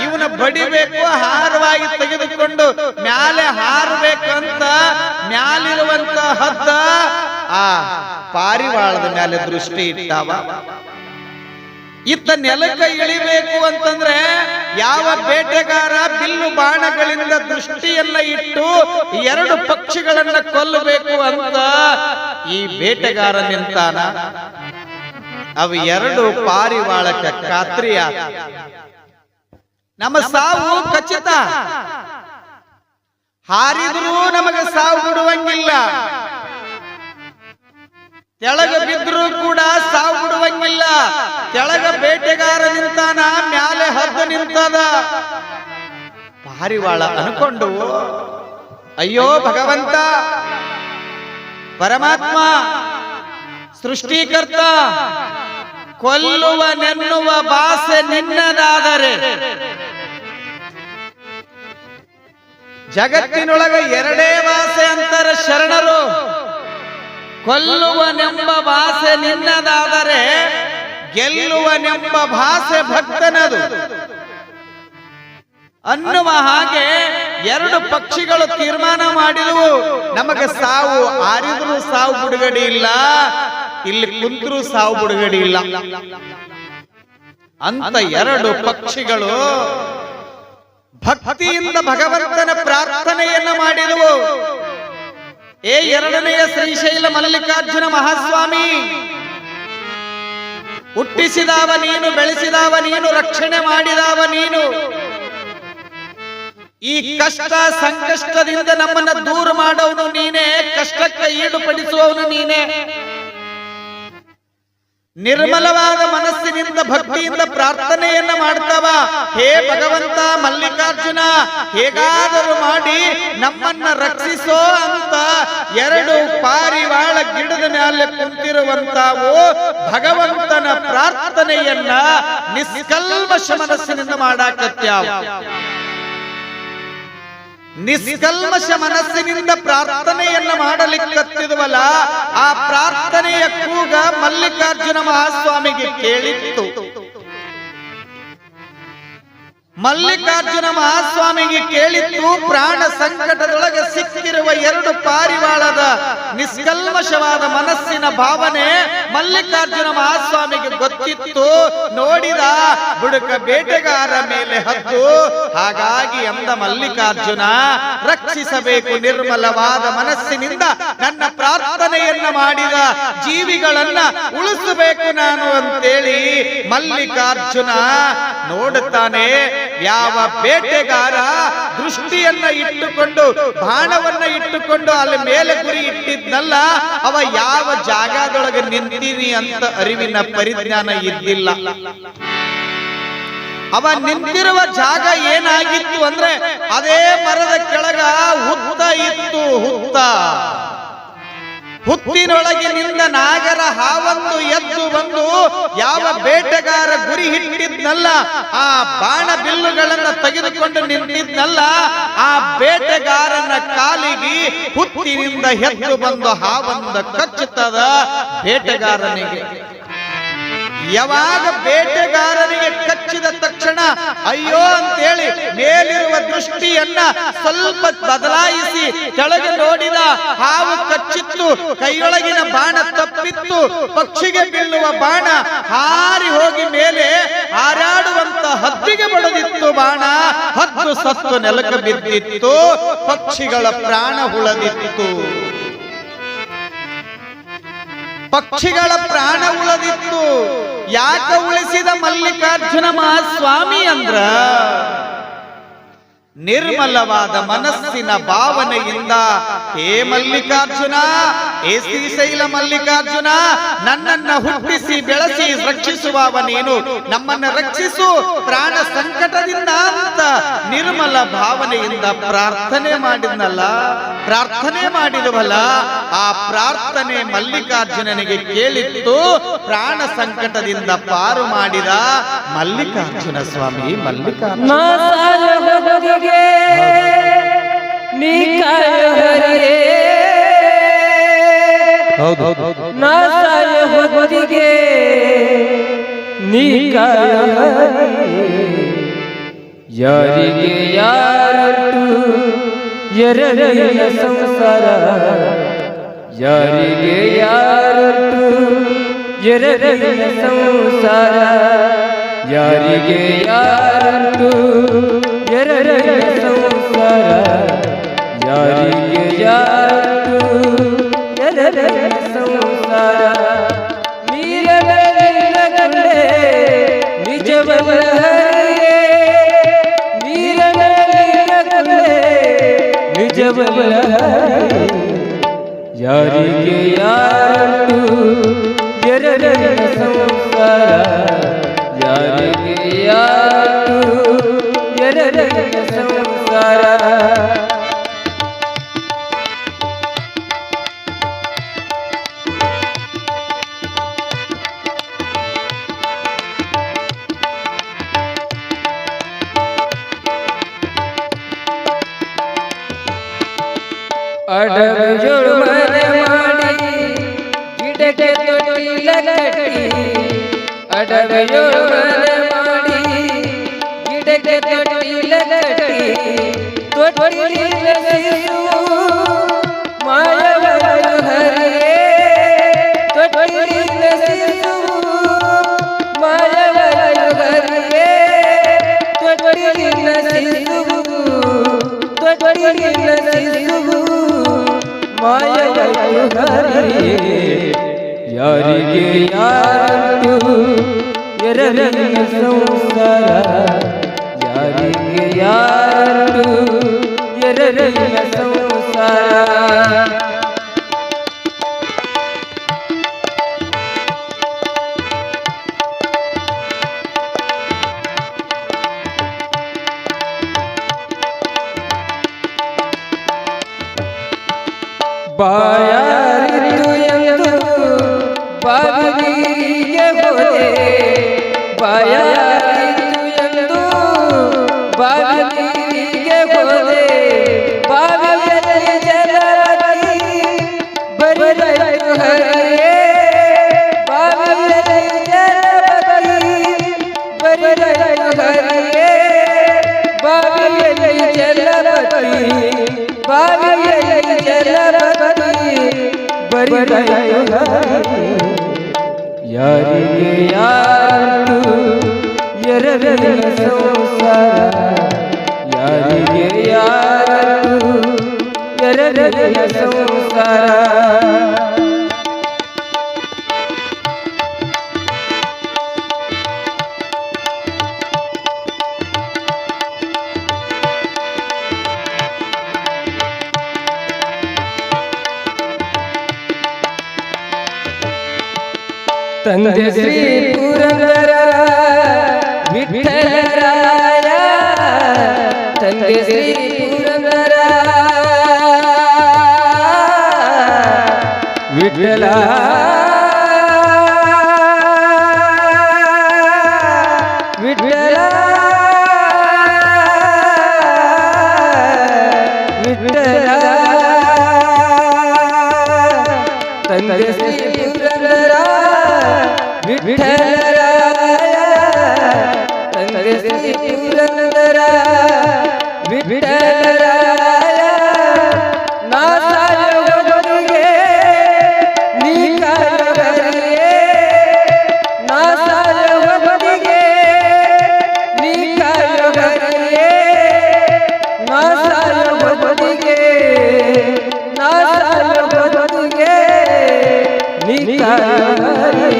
ಇವನ ಬಡಿಬೇಕು, ಹಾರವಾಗಿ ತೆಗೆದುಕೊಂಡು ಮ್ಯಾಲೆ ಹಾರಬೇಕಂತ ಮ್ಯಾಲಿರುವಂತ ಹದ್ದ ಆ ಪಾರಿವಾಳದ ಮೇಲೆ ದೃಷ್ಟಿ ಇಟ್ಟಾವ. ಇತ್ತ ನೆಲಕ್ಕೆ ಇಳಿಬೇಕು ಅಂತಂದ್ರೆ ಯಾವ ಬೇಟೆಗಾರ ಬಿಲ್ಲು ಬಾಣಗಳಿಂದ ದೃಷ್ಟಿಯನ್ನ ಇಟ್ಟು ಎರಡು ಪಕ್ಷಿಗಳನ್ನ ಕೊಲ್ಲಬೇಕು ಅಂತ ಈ ಬೇಟೆಗಾರ ನಿಂತಾನ. ಅವು ಎರಡು ಪಾರಿವಾಳಕ್ಕೆ ಖಾತ್ರಿಯ ನಮ್ಮ ಸಾವು ಖಚಿತ. ಹಾರಿದ್ರೂ ನಮಗೆ ಸಾವು ಬಿಡುವಂಗಿಲ್ಲ, ತೆಳಗ ಬಿದ್ರೂ ಕೂಡ ಸಾವು ಬಿಡುವಂಗಿಲ್ಲ. ತೆಳಗ ಬೇಟೆಗಾರ ನಿಂತಾನ, ಮ್ಯಾಲೆ ಹದ್ದು ನಿಂತದ. ಪಾರಿವಾಳ ಅನ್ಕೊಂಡು, ಅಯ್ಯೋ ಭಗವಂತ, ಪರಮಾತ್ಮ, ಸೃಷ್ಟಿಕರ್ತ, ಕೊಲ್ಲುವ ನೆನ್ನುವ ಭಾಷೆ ನಿನ್ನದಾದರೆ ಜಗತ್ತಿನೊಳಗ ಎರಡೇ ಭಾಷೆ ಅಂತಾರೆ ಶರಣರು. ಕೊಲ್ಲುವನೆಂಬ ಭಾಷೆ ನಿನ್ನದಾದರೆ ಗೆಲ್ಲುವನೆಂಬ ಭಾಷೆ ಭಕ್ತನದು ಅನ್ನುವ ಹಾಗೆ ಎರಡು ಪಕ್ಷಿಗಳು ತೀರ್ಮಾನ ಮಾಡಿದವು. ನಮಗೆ ಸಾವು ಆರಿದ್ರೂ ಸಾವು ಬಿಡುಗಡೆ ಇಲ್ಲ, ಇಲ್ಲಿ ಕುಂತ್ರೂ ಸಾವು ಬಿಡುಗಡೆ ಇಲ್ಲ ಅಂತ ಎರಡು ಪಕ್ಷಿಗಳು ಭಕ್ತಿಯಿಂದ ಭಗವಂತನ ಪ್ರಾರ್ಥನೆಯನ್ನ ಮಾಡಿದವು. ಏ ಎರಡನೆಯ ಶ್ರೀಶೈಲ ಮಲ್ಲಿಕಾರ್ಜುನ ಮಹಾಸ್ವಾಮಿ, ಹುಟ್ಟಿಸಿದವ ನೀನು, ಬೆಳೆಸಿದವ ನೀನು, ರಕ್ಷಣೆ ಮಾಡಿದವ ನೀನು. ಈ ಕಷ್ಟ ಸಂಕಷ್ಟದಿಂದ ನಮ್ಮನ್ನ ದೂರ ಮಾಡೋನು ನೀನೇ, ಕಷ್ಟಕ್ಕೆ ಈಡುಪಡಿಸುವವನು ನೀನೇ. ನಿರ್ಮಲವಾದ ಮನಸ್ಸಿನಿಂದ ಭಕ್ತಿಯಿಂದ ಪ್ರಾರ್ಥನೆಯನ್ನ ಮಾಡ್ತಾವ. ಹೇ ಭಗವಂತ ಮಲ್ಲಿಕಾರ್ಜುನ, ಹೇಗಾದರೂ ಮಾಡಿ ನಮ್ಮನ್ನ ರಕ್ಷಿಸೋ ಅಂತ ಎರಡು ಪಾರಿವಾಳ ಗಿಡದ ಮೇಲೆ ಕುಂತಿರುವಂತಾವು ಭಗವಂತನ ಪ್ರಾರ್ಥನೆಯನ್ನ ನಿಷ್ಕಲ್ಮಶ ಮನಸ್ಸಿನಿಂದ ಮಾಡಾಕತ್ಯಾವ. ನಿಷ್ಕಲ್ಮಶ ಮನಸ್ಸಿನಿಂದ ಪ್ರಾರ್ಥನೆಯನ್ನ ಮಾಡಲಿಕ್ಕತ್ತಿದವಲ್ಲ, ಆ ಪ್ರಾರ್ಥನೆಯ ಕೂಗ ಮಲ್ಲಿಕಾರ್ಜುನ ಮಹಾಸ್ವಾಮಿಗೆ ಕೇಳಿತ್ತು. ಮಲ್ಲಿಕಾರ್ಜುನ ಮಹಾಸ್ವಾಮಿಗೆ ಕೇಳಿತ್ತು, ಪ್ರಾಣ ಸಂಕಟದೊಳಗೆ ಸಿಕ್ಕಿರುವ ಎರಡು ಪಾರಿವಾಳದ ನಿಷ್ಕಲ್ಮಶವಾದ ಮನಸ್ಸಿನ ಭಾವನೆ ಮಲ್ಲಿಕಾರ್ಜುನ ಮಹಾಸ್ವಾಮಿಗೆ ಗೊತ್ತಿತ್ತು. ನೋಡಿದ ಬುಡುಕ ಬೇಟೆಗಾರ ಮೇಲೆ ಹದ್ದು. ಹಾಗಾಗಿ ಅಂದ ಮಲ್ಲಿಕಾರ್ಜುನ, ರಕ್ಷಿಸಬೇಕು ನಿರ್ಮಲವಾದ ಮನಸ್ಸಿನಿಂದ ನನ್ನ ಪ್ರಾರ್ಥನೆಯನ್ನ ಮಾಡಿದ ಜೀವಿಗಳನ್ನ ಉಳಿಸಬೇಕು ನಾನು ಅಂತೇಳಿ ಮಲ್ಲಿಕಾರ್ಜುನ ನೋಡುತ್ತಾನೆ. ಯಾವ ಬೇಟೆಗಾರ ದೃಷ್ಟಿಯನ್ನ ಇಟ್ಟುಕೊಂಡು ಬಾಣವನ್ನ ಇಟ್ಟುಕೊಂಡು ಅಲ್ಲಿ ಮೇಲೆ ಗುರಿ ಇಟ್ಟಿದ್ನಲ್ಲ, ಅವ ಯಾವ ಜಾಗದೊಳಗೆ ನಿಂತೀನಿ ಅಂತ ಅರಿವಿನ ಪರಿಜ್ಞಾನ ಇದ್ದಿಲ್ಲ. ಅವ ನಿಂತಿರುವ ಜಾಗ ಏನಾಗಿತ್ತು ಅಂದ್ರೆ ಅದೇ ಮರದ ಕೆಳಗ ಹುತ್ತ ಇತ್ತು. ಹುತ್ತಿನೊಳಗಿನಿಂದ ನಾಗರ ಹಾವೊಂದು ಎದ್ದು ಬಂದು ಯಾವ ಬೇಟೆಗಾರ ಗುರಿ ಇಟ್ಟಿದ್ನಲ್ಲ, ಆ ಬಾಣ ಬಿಲ್ಲುಗಳನ್ನ ತೆಗೆದುಕೊಂಡು ನಿಂತಿದ್ನಲ್ಲ, ಆ ಬೇಟೆಗಾರನ ಕಾಲಿಗೆ ಹುತ್ತಿನಿಂದ ಎದ್ದು ಬಂದು ಹಾವೊಂದ ಕಚ್ಚುತ್ತದ ಬೇಟೆಗಾರನಿಗೆ. ಯಾವಾಗ ಬೇಟೆಗಾರನಿಗೆ ಕಚ್ಚಿದ ತಕ್ಷಣ ಅಯ್ಯೋ ಅಂತೇಳಿ ಮೇಲಿರುವ ದೃಷ್ಟಿಯನ್ನ ಸ್ವಲ್ಪ ಬದಲಾಯಿಸಿ ಕೆಳಗೆ ನೋಡಿದ. ಹಾವು ಕಚ್ಚಿತ್ತು, ಕೈಯೊಳಗಿನ ಬಾಣ ತಪ್ಪಿತ್ತು, ಪಕ್ಷಿಗೆ ಬೀಳುವ ಬಾಣ ಹಾರಿ ಹೋಗಿ ಮೇಲೆ ಹಾರಾಡುವಂತ ಹದ್ದಿಗೆ ಬಡದಿತ್ತು ಬಾಣ. ಹದ್ದು ಸತ್ತು ನೆಲಕ್ಕೆ ಬಿದ್ದಿತ್ತು, ಪಕ್ಷಿಗಳ ಪ್ರಾಣ ಉಳಿದಿತ್ತು. ಪಕ್ಷಿಗಳ ಪ್ರಾಣ ಉಳಿದಿತ್ತು. ಯಾಕೆ ಉಳಿಸಿದ ಮಲ್ಲಿಕಾರ್ಜುನ ಮಹಾಸ್ವಾಮಿ ಅಂದ್ರ ನಿರ್ಮಲವಾದ ಮನಸ್ಸಿನ ಭಾವನೆಯಿಂದ, ಹೇ ಮಲ್ಲಿಕಾರ್ಜುನ, ಹೇ ಶ್ರೀಶೈಲ ಮಲ್ಲಿಕಾರ್ಜುನ, ನನ್ನನ್ನ ಹುಟ್ಟಿಸಿ ಬೆಳೆಸಿ ರಕ್ಷಿಸುವವ ನೀನು, ನಮ್ಮನ್ನ ರಕ್ಷಿಸು ಪ್ರಾಣ ಸಂಕಟದಿಂದ ಅಂತ ನಿರ್ಮಲ ಭಾವನೆಯಿಂದ ಪ್ರಾರ್ಥನೆ ಮಾಡಿದ್ನಲ್ಲ, ಪ್ರಾರ್ಥನೆ ಮಾಡಿದವಲ್ಲ, ಆ ಪ್ರಾರ್ಥನೆ ಮಲ್ಲಿಕಾರ್ಜುನನಿಗೆ ಕೇಳಿತ್ತು. ಪ್ರಾಣ ಸಂಕಟದಿಂದ ಪಾರು ಮಾಡಿದ ಮಲ್ಲಿಕಾರ್ಜುನ ಸ್ವಾಮಿ. ಮಲ್ಲಿಕಾರ್ಜುನ ನೀ ಕಾಯ ಹರಿಯೇ ಹೌದು ನಾ ಸಾಯ ಹೊತ್ತಿಗೆ ನೀ ಕಾಯ ಯಾರಿಗೆ ಯಾರು ಎರಡಿನ ಸಂಸಾರ ಯಾರಿಗೆ ಯಾರು ಎರಡಿನ ಸಂಸಾರ ಯಾರಿಗೆ ಯಾರು ಎರಡಿನ ಸಂಸಾರ ಯಾರಿಗೆ ಯಾರು ಎರಡಿನ ಸಂಸಾರ ನೀರಲ್ಲ ಕಂಡೆ ನಿಜವಲ್ಲ ಹರಿಯೇ ನೀರಲ್ಲ ಕಂಡೆ ನಿಜವಲ್ಲ ಹರಿಯೇ ಯಾರಿಗೆ ಯಾರು ಎರಡಿನ ಸಂಸಾರ ಯಾರಿಗೆ ಯಾರು ಎರಡಿನ ಸಂಸಾರ ಅಡವಿಯೊಳು ಮನೆ ಮಾಡಿ ಗಿಡಕ್ಕೆ ತೊಟ್ಟಿಲ ಕಟ್ಟಿ ಅಡವಿಯೊಳು ಮನೆ ಮಾಡಿ ಗಿಡಕ್ಕೆ ತೊಟ್ಟಿಲ ಕಟ್ಟಿ ತೊಟ್ಟಿಲಿನ ಸಿರು ಮಾಯವಾಯು ಹರಿಯೇ ತೊಟ್ಟಿಲಿನ ಸಿರು ಮಾಯವಾಯು ಹರಿಯೇ ತೊಟ್ಟಿಲಿನ ಸಿರು ತೊಟ್ಟಿಲಿನ ಸಿರು ಮಾಯವಾಯು ಹರಿಯೇ ಯಾರಿಗೆ ಯಾರು ಎರಡಿನ ಸಂಸಾರ ಯಾರಿಗೆ ಯಾರು ಎರಡಿನ ಸಂಸಾರ ಬಾಯಾರಿತು ಎಂದು ಬಾವಿಗೆ ಹೋದೆ ಬಾಯಾರಿತು ಎಂದು ಬಾವಿಗೆ ಹೋದೆ ಬಾವಿಯಲ್ಲಿ ಜಲವತಿ ಬರಿದು ಹರಿಯೇ ಬಾವಿಯಲ್ಲಿ ಜಲವತಿ ಬರಿದು ಹರಿಯೇ ಬಾವಿಯಲ್ಲಿ ಜಲವತಿ ಬಾವಿಯಲ್ಲಿ ಜಲವತಿ ಬರಿದು ಯಾರಿಗೆ ಯಾರು ಎರಡಿನ ಸಂಸಾರ ಯಾರಿಗೆ ಯಾರು ಎರಡಿನ ಸಂಸಾರ ತಂದೆ ಶ್ರೀ ಪುರಂದರ ವಿಠಲರಾಯ ತಂದೆ ಶ್ರೀ ಪುರಂದರ ವಿಠಲ ವಿಠಲ ವಿಠಲ ತಂದೆ ಶ್ರೀ ಪುರಂದರ ವಿಠಲರಾಯ ತಂದೆ ಶ್ರೀ ಪುರಂದರ ವಿಠಲರಾಯ ನಾ ಸಾಯುವವರೆಗೆ ನೀ ಕಾಯುವವರೆಗೆ ನಾ ಸಾಯುವವರೆಗೆ ನೀ ಕಾಯುವವರೆಗೆ ನಾ ಸಾಯುವವರೆಗೆ ನಾ ಸಾಯುವವರೆಗೆ ನೀ ಕಾಯುವವರೆಗೆ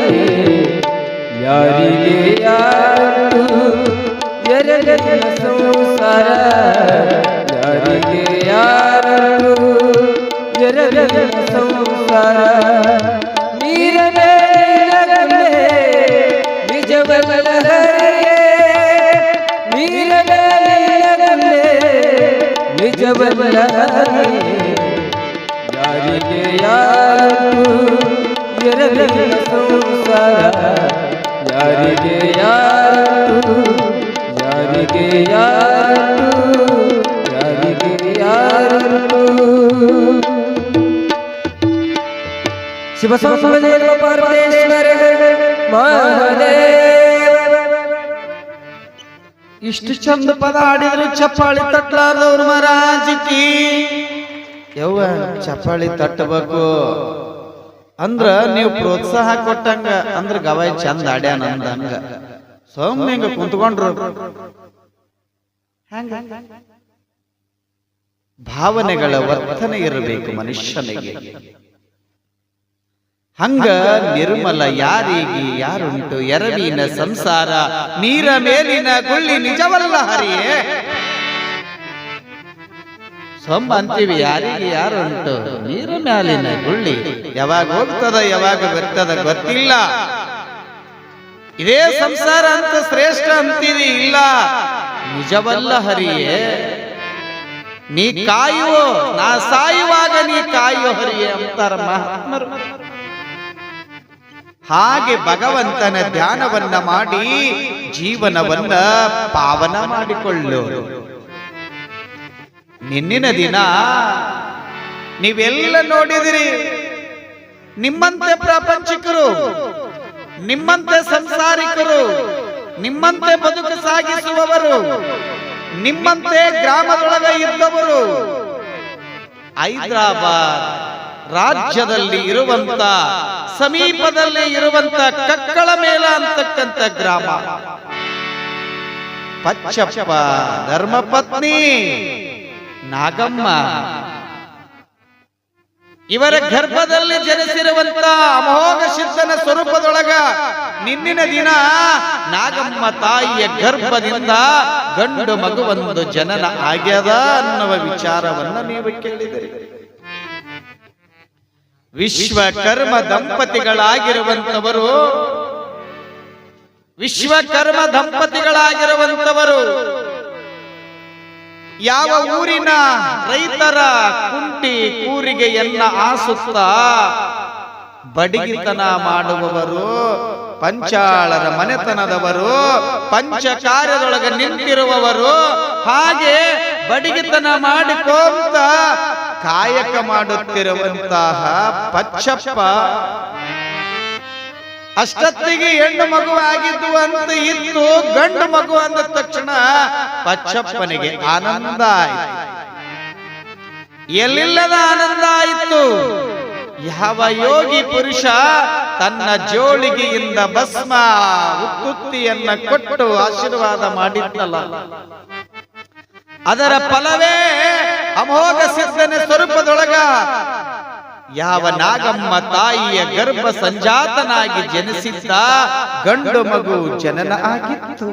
ಯಾರಿಗೆ ಯಾರು ಎರಡಿನ ಸಂಸಾರ ಯಾರಿಗೆ ಯಾರು ಎರಡಿನ ಸಂಸಾರ ನೀರನೇ ನಿಜವಲ್ಲ ಹರಿಯೇ ನೀರನೇ ನಿಜವಲ್ಲ ಹರಿಯೇ ಯಾರಿಗೆ ಯಾರು ಎರಡಿನ ಸಂಸಾರ ಯಾರಿಗೆ ಯಾರು ಯಾರಿಗೆ ಯಾರು ಯಾರಿಗೆ ಯಾರು ಶಿವ ಸಂದೇವ ಪರಮೇಶ್ವರ ಮಹಾದೇವ. ಇಷ್ಟು ಚಂದ ಪದ ಹಾಡಿದ್ರು ಚಪ್ಪಾಳಿ ತಟ್ಟಲಾರ್ದವ್ರು ಮಹಾರಾಜಿಕಿ. ಯವ್ವ ಚಪ್ಪಾಳಿ ತಟ್ಟಬೇಕು ಅಂದ್ರ ನೀವು ಪ್ರೋತ್ಸಾಹ ಕೊಟ್ಟಂಗ ಅಂದ್ರ ಗವಾಯಿ ಚಂದ ಹಾಡ್ಯಾನ ಅಂದಂಗ. ಸೊಮ್ಮೆ ಹಿಂಗ ಕುಂತ್ಕೊಂಡ್ರು ಭಾವನೆಗಳ ವರ್ತನೆ ಇರಬೇಕು ಮನುಷ್ಯನಿಗೆ. ಹಂಗ ನಿರ್ಮಲ ಯಾರಿಗೆ ಯಾರುಂಟು ಎರವಿನ ಸಂಸಾರ ನೀರ ಮೇಲಿನ ಗುಳ್ಳಿ ನಿಜವಲ್ಲ ಹರಿಯೇ. ಸೊಮ್ಮ ಅಂತೀವಿ ಯಾರಿಗೆ ಯಾರುಂಟು ನೀರ ಮೇಲಿನ ಗುಳ್ಳಿ. ಯಾವಾಗ ಹೋಗ್ತದ ಯಾವಾಗ ಬರ್ತದ ಗೊತ್ತಿಲ್ಲ. ಇದೇ ಸಂಸಾರ ಅಂತ ಶ್ರೇಷ್ಠ ಅಂತೀವಿ, ಇಲ್ಲ ನಿಜವಲ್ಲ ಹರಿಯೇ. ನೀ ಕಾಯುವೋ ನಾ ಸಾಯುವಾಗ ನೀ ಕಾಯುವ ಹರಿಯೇ ಅಂತಾರ ಮಹಾತ್ಮರು. ಹಾಗೆ ಭಗವಂತನ ಧ್ಯಾನವನ್ನ ಮಾಡಿ ಜೀವನವನ್ನ ಪಾವನ ಮಾಡಿಕೊಳ್ಳು. ನಿನ್ನಿನ ದಿನ ನೀವೆಲ್ಲ ನೋಡಿದಿರಿ, ನಿಮ್ಮಂತೆ ಪ್ರಾಪಂಚಿಕರು, ನಿಮ್ಮಂತೆ ಸಂಸಾರಿಕರು, ನಿಮ್ಮಂತೆ ಬದುಕು ಸಾಗಿಸುವವರು, ನಿಮ್ಮಂತೆ ಗ್ರಾಮದೊಳಗೆ ಇದ್ದವರು ಹೈದರಾಬಾದ್ ರಾಜ್ಯದಲ್ಲಿ ಇರುವಂತ ಸಮೀಪದಲ್ಲಿ ಇರುವಂತ ಕಕ್ಕಳ ಮೇಲ ಅಂತಕ್ಕಂಥ ಗ್ರಾಮ, ಪಚ್ಚಪ್ಪ ಧರ್ಮಪತ್ನಿ ನಾಗಮ್ಮ ಇವರ ಗರ್ಭದಲ್ಲಿ ಜನಿಸಿರುವಂತ ಅಮೋಘ ಸಿದ್ಧನ ಸ್ವರೂಪದೊಳಗ ನಿನ್ನಿನ ದಿನ ನಾಗಮ್ಮ ತಾಯಿಯ ಗರ್ಭದಿಂದ ಗಂಡು ಮಗುವೊಂದು ಜನನ ಆಗ್ಯದ ಅನ್ನುವ ವಿಚಾರವನ್ನ ನೀವು ಕೇಳಿದಿರಿ. ವಿಶ್ವಕರ್ಮ ದಂಪತಿಗಳಾಗಿರುವಂತವರು ಯಾವ ಊರಿನ ರೈತರ ಕುಂಟಿ ಕೂರಿಗೆಯನ್ನ ಆಸುತ್ತ ಬಡಿಗಿತನ ಮಾಡುವವರು, ಪಂಚಾಳರ ಮನೆತನದವರು, ಪಂಚ ಕಾರ್ಯದೊಳಗೆ ನಿಂತಿರುವವರು, ಹಾಗೆ ಬಡಿಗಿತನ ಮಾಡಿಕೊಂತ ಕಾಯಕ ಮಾಡುತ್ತಿರುವಂತಹ ಪಚ್ಚಪ್ಪ ಅಷ್ಟೊತ್ತಿಗೆ ಹೆಣ್ಣು ಮಗು ಆಗಿದ್ದು ಅಂತ ಇತ್ತು. ಗಂಡು ಮಗು ಅಂದ ತಕ್ಷಣ ಪಚ್ಚಪ್ಪನಿಗೆ ಆನಂದ ಆಯಿತು, ಎಲ್ಲಿಲ್ಲದ ಆನಂದ ಆಯಿತು. ಯಾವ ಯೋಗಿ ಪುರುಷ ತನ್ನ ಜೋಳಿಗೆಯಿಂದ ಭಸ್ಮ ಉತ್ತುತ್ತಿಯನ್ನ ಕೊಟ್ಟು ಆಶೀರ್ವಾದ ಮಾಡಿದ್ದಲ್ಲ, ಅದರ ಫಲವೇ ಅಮೋಘ ಸಿದ್ಧನ ಸ್ವರೂಪದೊಳಗ ಯಾವ ನಾಗಮ್ಮ ತಾಯಿಯ ಗರ್ಭ ಸಂಜಾತನಾಗಿ ಜನಿಸಿದ್ದ ಗಂಡು ಮಗು ಜನನ ಆಗಿತ್ತು.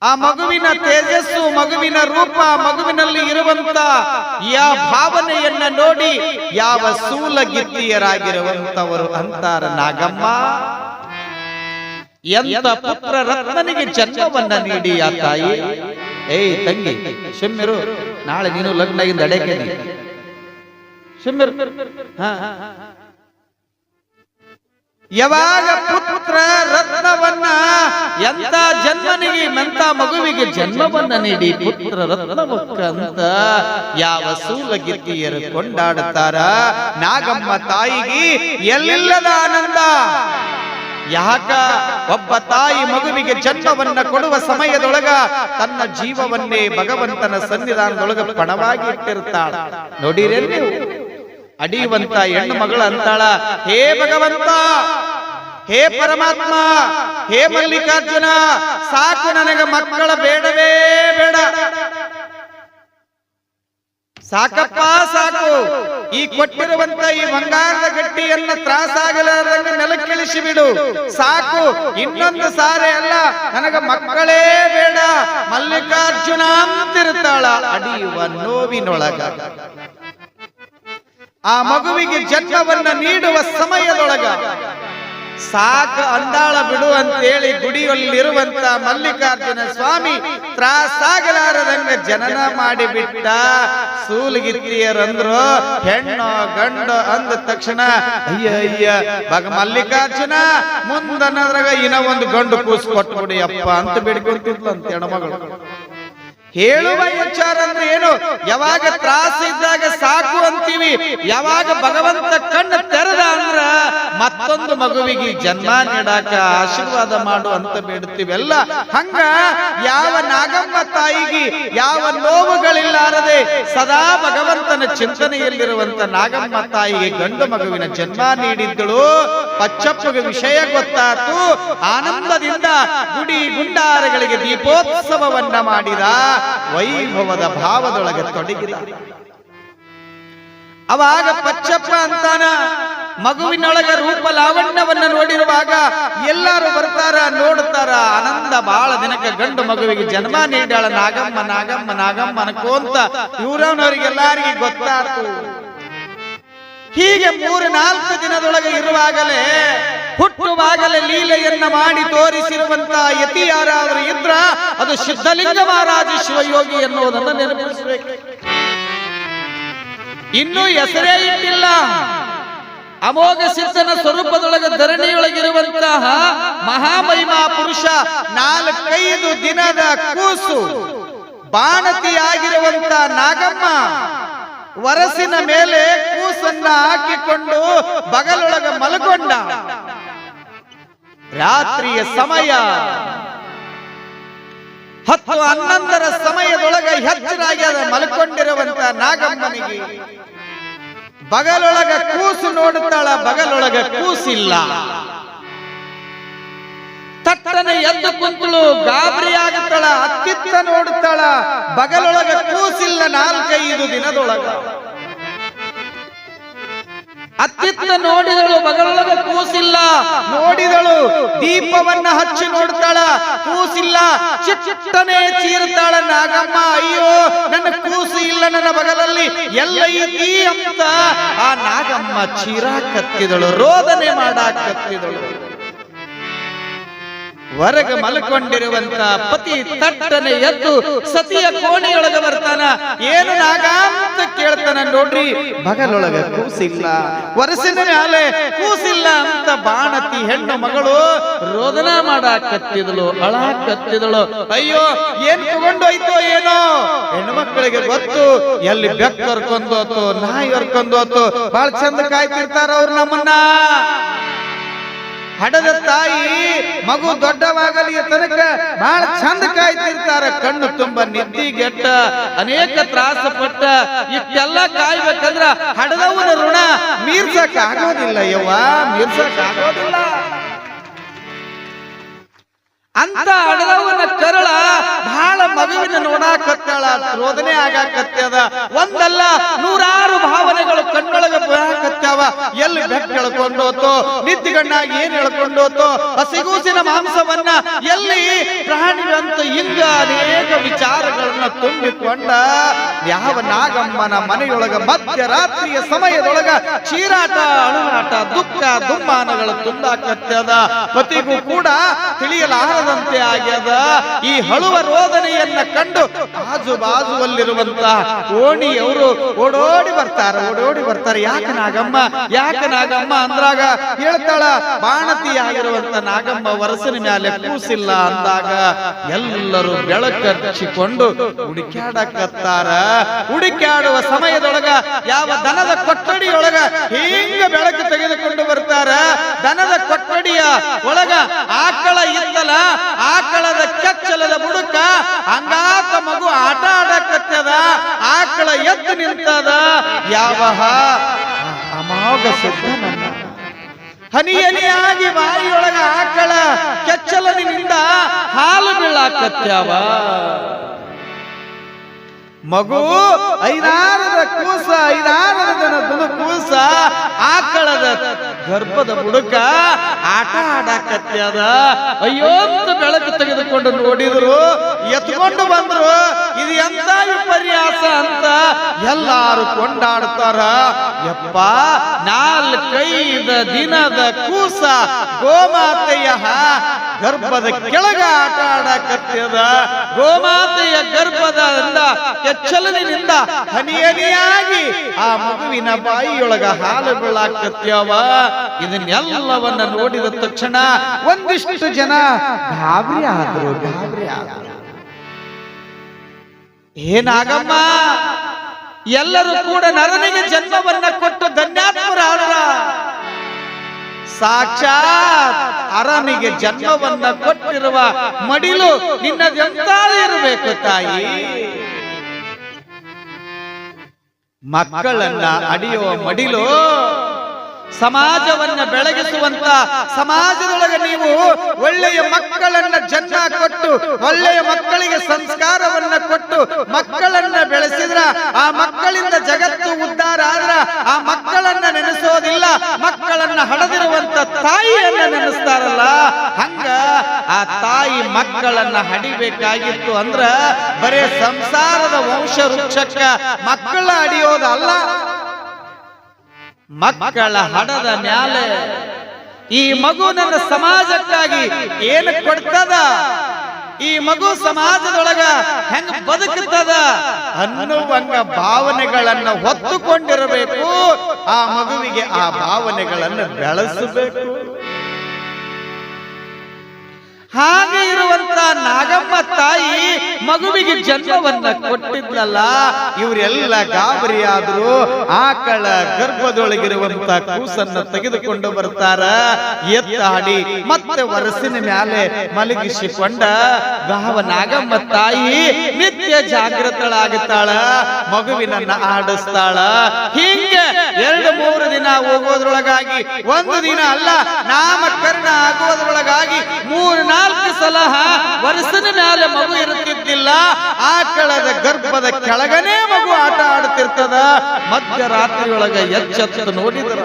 ಆ ಮಗುವಿನ ತೇಜಸ್ಸು, ಮಗುವಿನ ರೂಪ, ಮಗುವಿನಲ್ಲಿ ಇರುವಂತ ಯಾವ ಭಾವನೆಯನ್ನ ನೋಡಿ ಯಾವ ಸೂಲಗಿತ್ತಿಯರಾಗಿರುವಂತವರು ಅಂತಾರ ನಾಗಮ್ಮ ಎಂತ ಪುತ್ರ ರತ್ನನಿಗೆ ಜನ್ಮವನ್ನ ನೀಡಿ ಆ ತಾಯಿ. ಏಯ್ ತಂಗಿ ಶಿಮ್ಮಿರು, ನಾಳೆ ನೀನು ಲಗ್ನದಿಂದ ಅಡೆಕೆ ಶಿಮ್ಮಿರು. ಯಾವಾಗ ಪುತ್ರ ರತ್ನವನ್ನ ಎಂತ ಜನ್ಮನಿಗೆ ಎಂತ ಮಗುವಿಗೆ ಜನ್ಮವನ್ನ ನೀಡಿ ಪುತ್ರ ರತ್ನವಕ್ಕ ಅಂತ ಯಾವ ಸೂಲಗಿತ್ತಿಯರು ಕೊಂಡಾಡುತ್ತಾರ, ನಾಗಮ್ಮ ತಾಯಿಗೆ ಎಲ್ಲಿಲ್ಲದ ಆನಂದ. ಯಾಕ ಒಬ್ಬ ತಾಯಿ ಮಗುವಿಗೆ ಜನ್ಮವನ್ನ ಕೊಡುವ ಸಮಯದೊಳಗ ತನ್ನ ಜೀವವನ್ನೇ ಭಗವಂತನ ಸನ್ನಿಧಾನದೊಳಗ ಪಣವಾಗಿ ಇಟ್ಟಿರ್ತಾಳ. ನೋಡಿರೇ ನೀವು, ಅಡಿಯುವಂತ ಹೆಣ್ಣು ಮಗಳು ಅಂತಾಳ, ಹೇ ಭಗವಂತ, ಹೇ ಪರಮಾತ್ಮ, ಹೇ ಮಲ್ಲಿಕಾರ್ಜುನ, ಸಾಕು ನನಗೆ ಮಕ್ಕಳ ಬೇಡವೇ ಬೇಡ, ಸಾಕಪ್ಪ ಸಾಕು, ಈ ಕೊಟ್ಟಿರುವಂತ ಈ ಬಂಗಾರದ ಗಟ್ಟಿಯನ್ನ ತ್ರಾಸಾಗಲಾರದಂಗೆ ನೆಲಕ್ಕಿಳಿಸಿ ಬಿಡು, ಸಾಕು, ಇನ್ನೊಂದು ಸಾರೆ ಅಲ್ಲ, ನನಗ ಮಕ್ಕಳೇ ಬೇಡ, ಮಲ್ಲಿಕಾರ್ಜುನ ಅಂತಿರ್ತಾಳ ಅಡಿಯುವ ನೋವಿನೊಳಗ. ಆ ಮಗುವಿಗೆ ಜನ್ಮವನ್ನ ನೀಡುವ ಸಮಯದೊಳಗ ಸಾಕ ಅಂದಾಳ ಬಿಡು ಅಂತೇಳಿ ಗುಡಿಯಲ್ಲಿರುವಂತ ಮಲ್ಲಿಕಾರ್ಜುನ ಸ್ವಾಮಿ ತ್ರಾಸಾಗಲಾರದಂಗ ಜನನ ಮಾಡಿಬಿಟ್ಟ. ಸೂಲಗಿತ್ತಿಯರಂದ್ರು ಹೆಣ್ಣು ಗಂಡು ಅಂದ ತಕ್ಷಣ ಅಯ್ಯ ಅಯ್ಯ ಮಲ್ಲಿಕಾರ್ಜುನ ಮುಂದನ್ನದ್ರಾಗ ಇನ್ನ ಒಂದು ಗಂಡು ಕೂಸು ಕೊಟ್ಬಿಡಿ ಅಪ್ಪ ಅಂತ ಬೇಡ್ಕೊಂತಿದ್ಲು ಅಂತ ಹೆಣ್ಮಗಳು. ಹೇಳುವ ವಿಚಾರ ಅಂದ್ರೆ ಏನು? ಯಾವಾಗ ತ್ರಾಸ ಇದ್ದಾಗ ಸಾಕು ಅಂತೀವಿ, ಯಾವಾಗ ಭಗವಂತ ಕಣ್ಣು ತೆರೆದ ಅಂದ್ರ ಮತ್ತೊಂದು ಮಗುವಿಗೆ ಜನ್ಮ ನೀಡಾಕ ಆಶೀರ್ವಾದ ಮಾಡು ಅಂತ ಬೇಡುತ್ತೀವೆಲ್ಲ. ಹಂಗ ಯಾವ ನಾಗಮ್ಮ ತಾಯಿಗೆ ಯಾವ ನೋವುಗಳಿಲ್ಲಾರದೆ ಸದಾ ಭಗವಂತನ ಚಿಂತನೆಯಲ್ಲಿರುವಂತ ನಾಗಮ್ಮ ತಾಯಿಗೆ ಗಂಡು ಮಗುವಿನ ಜನ್ಮ ನೀಡಿದ್ದಳು. ಪಚ್ಚಪ್ಪಗೆ ವಿಷಯ ಗೊತ್ತಾತು. ಆನಂದದಿಂದ ಗುಡಿ ಗುಂಡಾರಗಳಿಗೆ ದೀಪೋತ್ಸವವನ್ನ ಮಾಡಿದ. ವೈಭವದ ಭಾವದೊಳಗೆ ತೊಡಗಿದ. ಅವಾಗ ಪಚ್ಚಪ್ಪ ಅಂತಾನ, ಮಗುವಿನೊಳಗ ರೂಪ ಲಾವಣ್ಯವನ್ನ ನೋಡಿರುವಾಗ ಎಲ್ಲಾರು ಬರ್ತಾರ, ನೋಡ್ತಾರ. ಆನಂದ ಬಾಳ ದಿನಕ್ಕೆ ಗಂಡು ಮಗುವಿಗೆ ಜನ್ಮ ನೀಡಾಳ ನಾಗಮ್ಮ ನಾಗಮ್ಮ ನಾಗಮ್ಮ ಅನ್ಕೋಂತ ಇವರವರಿಗೆಲ್ಲಾರಿಗೆ ಗೊತ್ತಾಯ್ತು. ಹೀಗೆ 3-4 ದಿನದೊಳಗೆ ಇರುವಾಗಲೇ ಹುಟ್ಟುವಾಗಲೇ ಲೀಲೆಯನ್ನ ಮಾಡಿ ತೋರಿಸಿರುವಂತ ಯತಿ ಯಾರಾದರೂ ಇದ್ರ ಅದು ಸಿದ್ಧಲಿಂಗ ಮಹಾರಾಜ ಶಿವಯೋಗಿ ಎನ್ನುವುದನ್ನು ನೆನಪಿಸಬೇಕು. ಇನ್ನೂ ಹೆಸರೇ ಇಟ್ಟಿಲ್ಲ. ಅಮೋಘ ಸಿದ್ಧನ ಸ್ವರೂಪದೊಳಗೆ ಧರಣಿಯೊಳಗಿರುವಂತಹ ಮಹಾಮಹಿಮಾ ಪುರುಷ 4-5 ದಿನದ ಕೂಸು ಬಾಣತಿಯಾಗಿರುವಂತ ನಾಗಮ್ಮ ವರಸಿನ ಮೇಲೆ ಕೂಸನ್ನ ಹಾಕಿಕೊಂಡು ಬಗಲೊಳಗ ಮಲಗೊಂಡ. ರಾತ್ರಿಯ ಸಮಯ 10-11ರ ಸಮಯದೊಳಗ ಎಚ್ಚರಾಗಿ ಅದ ಮಲ್ಕೊಂಡಿರುವಂತ ನಾಗಮ್ಮನಿಗೆ ಬಗಲೊಳಗ ಕೂಸು ನೋಡುತ್ತಾಳ, ಬಗಲೊಳಗ ಕೂಸಿಲ್ಲ. ತಟ್ಟನೆ ಎದ್ದು ಕುಂತಳು, ಗಾಬರಿ ಆಗುತ್ತಾಳ, ಅತ್ತಿತ್ತ ನೋಡುತ್ತಾಳ, ಬಗಲೊಳಗ ಕೂಸಿಲ್ಲ. 4-5 ದಿನದೊಳಗ ಅತ್ತಿತ್ತ ನೋಡಿದಳು, ಬಗಲೊಳಗ ಕೂಸಿಲ್ಲ. ನೋಡಿದಳು, ದೀಪವನ್ನ ಹಚ್ಚಿ ನೋಡ್ತಾಳ, ಕೂಸಿಲ್ಲ. ಚಿಟ್ಟನೆ ಚೀರ್ತಾಳ ನಾಗಮ್ಮ, ಅಯ್ಯೋ ನನ್ನ ಕೂಸು ಇಲ್ಲ ನನ್ನ ಬಗಲಲ್ಲಿ, ಎಲ್ಲ ಐತಿ ಅಂತ ಆ ನಾಗಮ್ಮ ಚೀರಾಕತ್ತಿದಳು, ರೋದನೆ ಮಾಡಾಕತ್ತಿದಳು. ಹೊರಗೆ ಮಲ್ಕೊಂಡಿರುವಂತ ಪತಿ ತಟ್ಟನೆ ಎದ್ದು ಸತಿಯ ಕೋಣೆಯೊಳಗ ಬರ್ತಾನ. ಏನು ನಾಗ ಅಂತ ಕೇಳ್ತಾನ. ನೋಡ್ರಿ, ಬಗಲೊಳಗ ಕೂಸಿಲ್ಲ, ವರಸಿನ ಮ್ಯಾಲೆ ಕೂಸಿಲ್ಲ ಅಂತ ಬಾಣತಿ ಹೆಣ್ಣು ಮಗಳು ರೋದನ ಮಾಡಾಕತ್ತಿದಳು, ಅಳಾಕತ್ತಿದಳು. ಅಯ್ಯೋ ಏನ್ ತಗೊಂಡೋಯ್ತೋ ಏನೋ. ಹೆಣ್ಣು ಮಕ್ಕಳಿಗೆ ಗೊತ್ತು, ಎಲ್ಲಿ ಬೆಕ್ಕ ಹೊರ್ಕೊಂಡೋತು, ನಾಯಿ ಹೊರ್ಕೊಂಡೋತು, ಬಹಳ ಚಂದ ಕಾಯ್ತಿರ್ತಾರ ಅವ್ರು ನಮ್ಮನ್ನ. ಹಡದ ತಾಯಿ ಮಗು ದೊಡ್ಡವಾಗಲಿ ತನಕ ಬಹಳ ಚಂದ ಕಾಯ್ತಿರ್ತಾರ. ಕಣ್ಣು ತುಂಬ ನಿದ್ದಿಗೆಟ್ಟ ಅನೇಕ ತ್ರಾಸ ಪಟ್ಟ ಇಷ್ಟೆಲ್ಲ ಕಾಯ್ಬೇಕಂದ್ರ ಹಡದವನ ಋಣ ಮೀರ್ಸಕ್ ಆಗೋದಿಲ್ಲ ಯವ್ವ, ಮೀರ್ಸಕ್ ಆಗೋದಿಲ್ಲ. ಅಂತ ಹಡದವನ ಕರಳ ಬಹಳ ಮಗುವಿನ ನೋಡಾಕತ್ತಾಳ, ರೋದನೆ ಆಗಾಕತ್ಯದ. ಒಂದಲ್ಲ 100 ಭಾವನೆಗಳು ಕಣ್ಣೊಳಗೆ ಬರಾಕತ್ಯಾವ. ಎಲ್ಲಿ ಬೆಕ್ಕ ಎಳ್ಕೊಂಡೋತೋ, ನಿದ್ದಿಗಣ್ಣಾಗಿ ಏನ್ ಎಳ್ಕೊಂಡೋತೋ, ಹಸಿಗೂಸಿನ ಮಾಂಸವನ್ನ ಎಲ್ಲಿ ಪ್ರಾಣಿಗಳಂತ ಹಿಂಗ ಅನೇಕ ವಿಚಾರಗಳನ್ನ ತುಂಬಿಕೊಂಡ ಯಾವ ನಾಗಮ್ಮನ ಮನೆಯೊಳಗ ಮಧ್ಯರಾತ್ರಿಯ ಸಮಯದೊಳಗ ಚೀರಾಟ, ಅಳುನಾಟ, ದುಃಖ ದುಮ್ಮಾನಗಳು ತುಂಬಾಕತ್ಯದ. ಪತಿಗೂ ಕೂಡ ತಿಳಿಯಲಾರದ ಆಗ್ಯದ. ಈ ಹಳುವ ರೋದನೆಯನ್ನ ಕಂಡು ಆಜು ಬಾಜುವಲ್ಲಿರುವಂತಹ ಓಣಿಯವರು ಓಡೋಡಿ ಬರ್ತಾರೆ. ಯಾಕೆ ನಾಗಮ್ಮ, ಯಾಕೆ ನಾಗಮ್ಮ ಅಂದ್ರಾಗ ಹೇಳ್ತಾಳ, ಬಾಣತಿಯಾಗಿರುವಂತ ನಾಗಮ್ಮ ವರಸಿನ ಮ್ಯಾಲೆ ಕೂಸಿಲ್ಲ ಅಂದಾಗ ಎಲ್ಲರೂ ಬೆಳಕರ್ಚಿಕೊಂಡು ಹುಡುಕ್ಯಾಡಕತ್ತಾರ. ಹುಡುಕ್ಯಾಡುವ ಸಮಯದೊಳಗ ಯಾವ ದನದ ಕೊಠಡಿಯೊಳಗ ಹಿಂಗ ಬೆಳಕು ತೆಗೆದುಕೊಂಡು ಬರ್ತಾರ. ದನದ ಕೊಠಡಿಯ ಒಳಗ ಆಕಳ ಇದ್ದಲ, ಆಕಳದ ಕೆಚ್ಚಲದ ಬುಡುಕ ಹಂಗಾತ ಮಗು ಆಟ ಆಡಕತ್ತದ. ಆಕಳ ಎದ್ದು ನಿಂತದ. ಯಾವ ಅಮೋಘ ಸಿದ್ಧನನ್ನ ಹನಿ ಹನಿಯಾಗಿ ಬಾಯಿಯೊಳಗ ಆಕಳ ಕೆಚ್ಚಲನಿಂದ ಹಾಲು ಬೀಳಾಕತ್ಯಾವ. ಮಗು 5-6 ಕೂಸ, 5-6 ದಿನದ ಕೂಸ ಆಕಳದ ಗರ್ಭದ ಬುಡುಕ ಆಟ ಆಡಾಕತ್ಯದ. ಅಯ್ಯೋ ಅಂತ ಬೆಳಕು ತೆಗೆದುಕೊಂಡು ನೋಡಿದ್ರು, ಎತ್ಕೊಂಡು ಬಂದ್ರು. ಇದು ಎಂತ ವಿಪರ್ಯಾಸ ಅಂತ ಎಲ್ಲಾರು ಕೊಂಡಾಡ್ತಾರ. ಯಪ್ಪ, 4-5 ದಿನದ ಕೂಸ ಗೋಮಾತೆಯ ಗರ್ಭದ ಕೆಳಗ ಆಟ ಆಡಾಕತ್ಯದ. ಗೋಮಾತೆಯ ಗರ್ಭದಿಂದ ಕೆಚ್ಚಲನಿಂದ ಹನಿ ಹನಿಯಾಗಿ ಆ ಮಗುವಿನ ಬಾಯಿಯೊಳಗ ಹಾಲು ಬೀಳಾಕತ್ಯಾವ. ಇದನ್ನೆಲ್ಲವನ್ನ ನೋಡಿದ ತಕ್ಷಣ ಒಂದಿಷ್ಟು ಜನ ಗಾಬರಿ ಆದ್ರು. ಏನಾಗಮ್ಮ, ಎಲ್ಲರೂ ಕೂಡ ನರನಿಗೆ ಜನ್ಮವನ್ನ ಕೊಟ್ಟು ಧನ್ಯಾತ್ಮರಾದ್ರ, ಸಾಕ್ಷಾತ್ ಅರನಿಗೆ ಜನ್ಮವನ್ನ ಕೊಟ್ಟಿರುವ ಮಡಿಲು ನಿನ್ನದೆಂತಾದೇ ಇರಬೇಕು ತಾಯಿ. ಮಕ್ಕಳನ್ನ ಅಡಿಯುವ ಮಡಿಲು ಸಮಾಜವನ್ನ ಬೆಳಗಿಸುವಂತ, ಸಮಾಜದೊಳಗೆ ನೀವು ಒಳ್ಳೆಯ ಮಕ್ಕಳನ್ನ ಜನ್ಮ ಕೊಟ್ಟು ಒಳ್ಳೆಯ ಮಕ್ಕಳಿಗೆ ಸಂಸ್ಕಾರವನ್ನ ಕೊಟ್ಟು ಮಕ್ಕಳನ್ನ ಬೆಳೆಸಿದ್ರ ಆ ಮಕ್ಕಳಿಂದ ಜಗತ್ತು ಉದ್ಧಾರ ಆದ್ರ ಆ ಮಕ್ಕಳನ್ನ ನೆನೆಸೋದಿಲ್ಲ, ಮಕ್ಕಳನ್ನ ಹಡದಿರುವಂತ ತಾಯಿಯನ್ನ ನೆನೆಸ್ತಾರಲ್ಲ, ಹಂಗ ಆ ತಾಯಿ ಮಕ್ಕಳನ್ನ ಹಡಿಬೇಕಾಗಿತ್ತು ಅಂದ್ರ ಬರೇ ಸಂಸಾರದ ವಂಶ ವೃಕ್ಷಕ್ಕ ಮಕ್ಕಳ ಹಡಿಯೋದಲ್ಲ, ಮಕ್ಕಳ ಹಡದ ಮ್ಯಾಲೆ ಈ ಮಗು ನನ್ನ ಸಮಾಜಕ್ಕಾಗಿ ಏನು ಕೊಡ್ತದ, ಈ ಮಗು ಸಮಾಜದೊಳಗ ಹೆಂಗ ಬದುಕುತ್ತದ ಅನ್ನುವಂಗ ಭಾವನೆಗಳನ್ನ ಹೊತ್ತುಕೊಂಡಿರಬೇಕು. ಆ ಮಗುವಿಗೆ ಆ ಭಾವನೆಗಳನ್ನು ಬೆಳೆಸಬೇಕು. ಹಾಗೆ ಇರುವಂತ ನಾಗಮ್ಮ ತಾಯಿ ಮಗುವಿಗೆ ಜನ್ಮವನ್ನ ಕೊಟ್ಟಿದ್ಲಲ್ಲ, ಇವರೆಲ್ಲ ಗಾಬರಿಯಾದ್ರು. ಆಕಳ ಗರ್ಭದೊಳಗಿರುವಂತ ಕೂಸನ್ನ ತೆಗೆದುಕೊಂಡು ಬರ್ತಾರ, ಎತ್ತಾಡಿ ಮತ್ತೆ ವರಸಿನ ಮ್ಯಾಲೆ ಮಲಗಿಸಿಕೊಂಡ ನಾಗಮ್ಮ ತಾಯಿ ನಿತ್ಯ ಜಾಗೃತಳಾಗುತ್ತಾಳ, ಮಗುವಿನನ್ನ ಆಡಿಸ್ತಾಳ. ಹೀಗೆ 2-3 ದಿನ ಹೋಗೋದ್ರೊಳಗಾಗಿ, ಒಂದು ದಿನ ಅಲ್ಲ ನಾಮಕರಣ ಆಗೋದ್ರೊಳಗಾಗಿ 3-4 ಸಲ ವರ್ಷದ ಮೇಲೆ ಮಗು ಇರುತ್ತಿದ್ದಿಲ್ಲ. ಆಕಳದ ಗರ್ಭದ ಕೆಳಗನೆ ಮಗು ಆಟ ಆಡುತ್ತಿರ್ತದ. ಮಧ್ಯರಾತ್ರಿಯೊಳಗ ಎಚ್ಚೆತ್ತು ನೋಡಿದ್ರ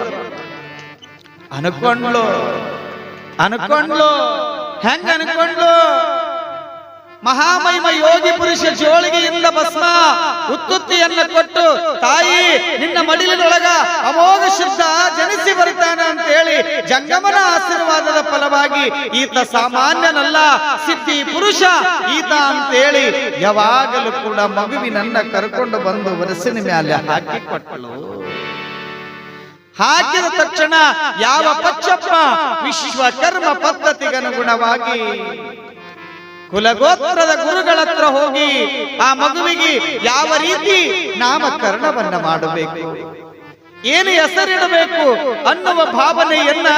ಅನ್ಕೊಂಡ್ಲು ಹೆಂಗ ಅನ್ಕೊಂಡ್ಲು, ಮಹಾಮಹಿಮ ಯೋಗಿ ಪುರುಷ ಜೋಳಿಗೆಯಿಂದ ಭಸ್ಮ ಉತ್ತುತ್ತಿಯನ್ನ ಕೊಟ್ಟು, ತಾಯಿ ನಿನ್ನ ಮಡಿಲಿನೊಳಗ ಅಮೋಘ ಶುದ್ಧ ಜನಿಸಿ ಬರ್ತಾನ ಅಂತ ಹೇಳಿ ಜಂಗಮನ ಆಶೀರ್ವಾದದ ಫಲವಾಗಿ ಈತ ಸಾಮಾನ್ಯನಲ್ಲ, ಸಿದ್ಧಿ ಪುರುಷ ಈತ ಅಂತೇಳಿ ಯಾವಾಗಲೂ ಕೂಡ ಮಗುವಿನನ್ನ ಕರ್ಕೊಂಡು ಬಂದು ವರಸಿನ ಮೇಲೆ ಹಾಕಿ ಕೊಟ್ಟಳು. ಹಾಕಿದ ತಕ್ಷಣ ಯಾವ ಪಚ್ಚಪ್ಪ ವಿಶ್ವಕರ್ಮ ಪದ್ಧತಿಗನುಗುಣವಾಗಿ ಕುಲಗೋತ್ರದ ಗುರುಗಳ ಹತ್ರ ಹೋಗಿ ಆ ಮಗುವಿಗೆ ಯಾವ ರೀತಿ ನಾಮಕರಣವನ್ನ ಮಾಡಬೇಕು, ಏನು ಹೆಸರಿಡಬೇಕು ಅನ್ನುವ ಭಾವನೆಯನ್ನ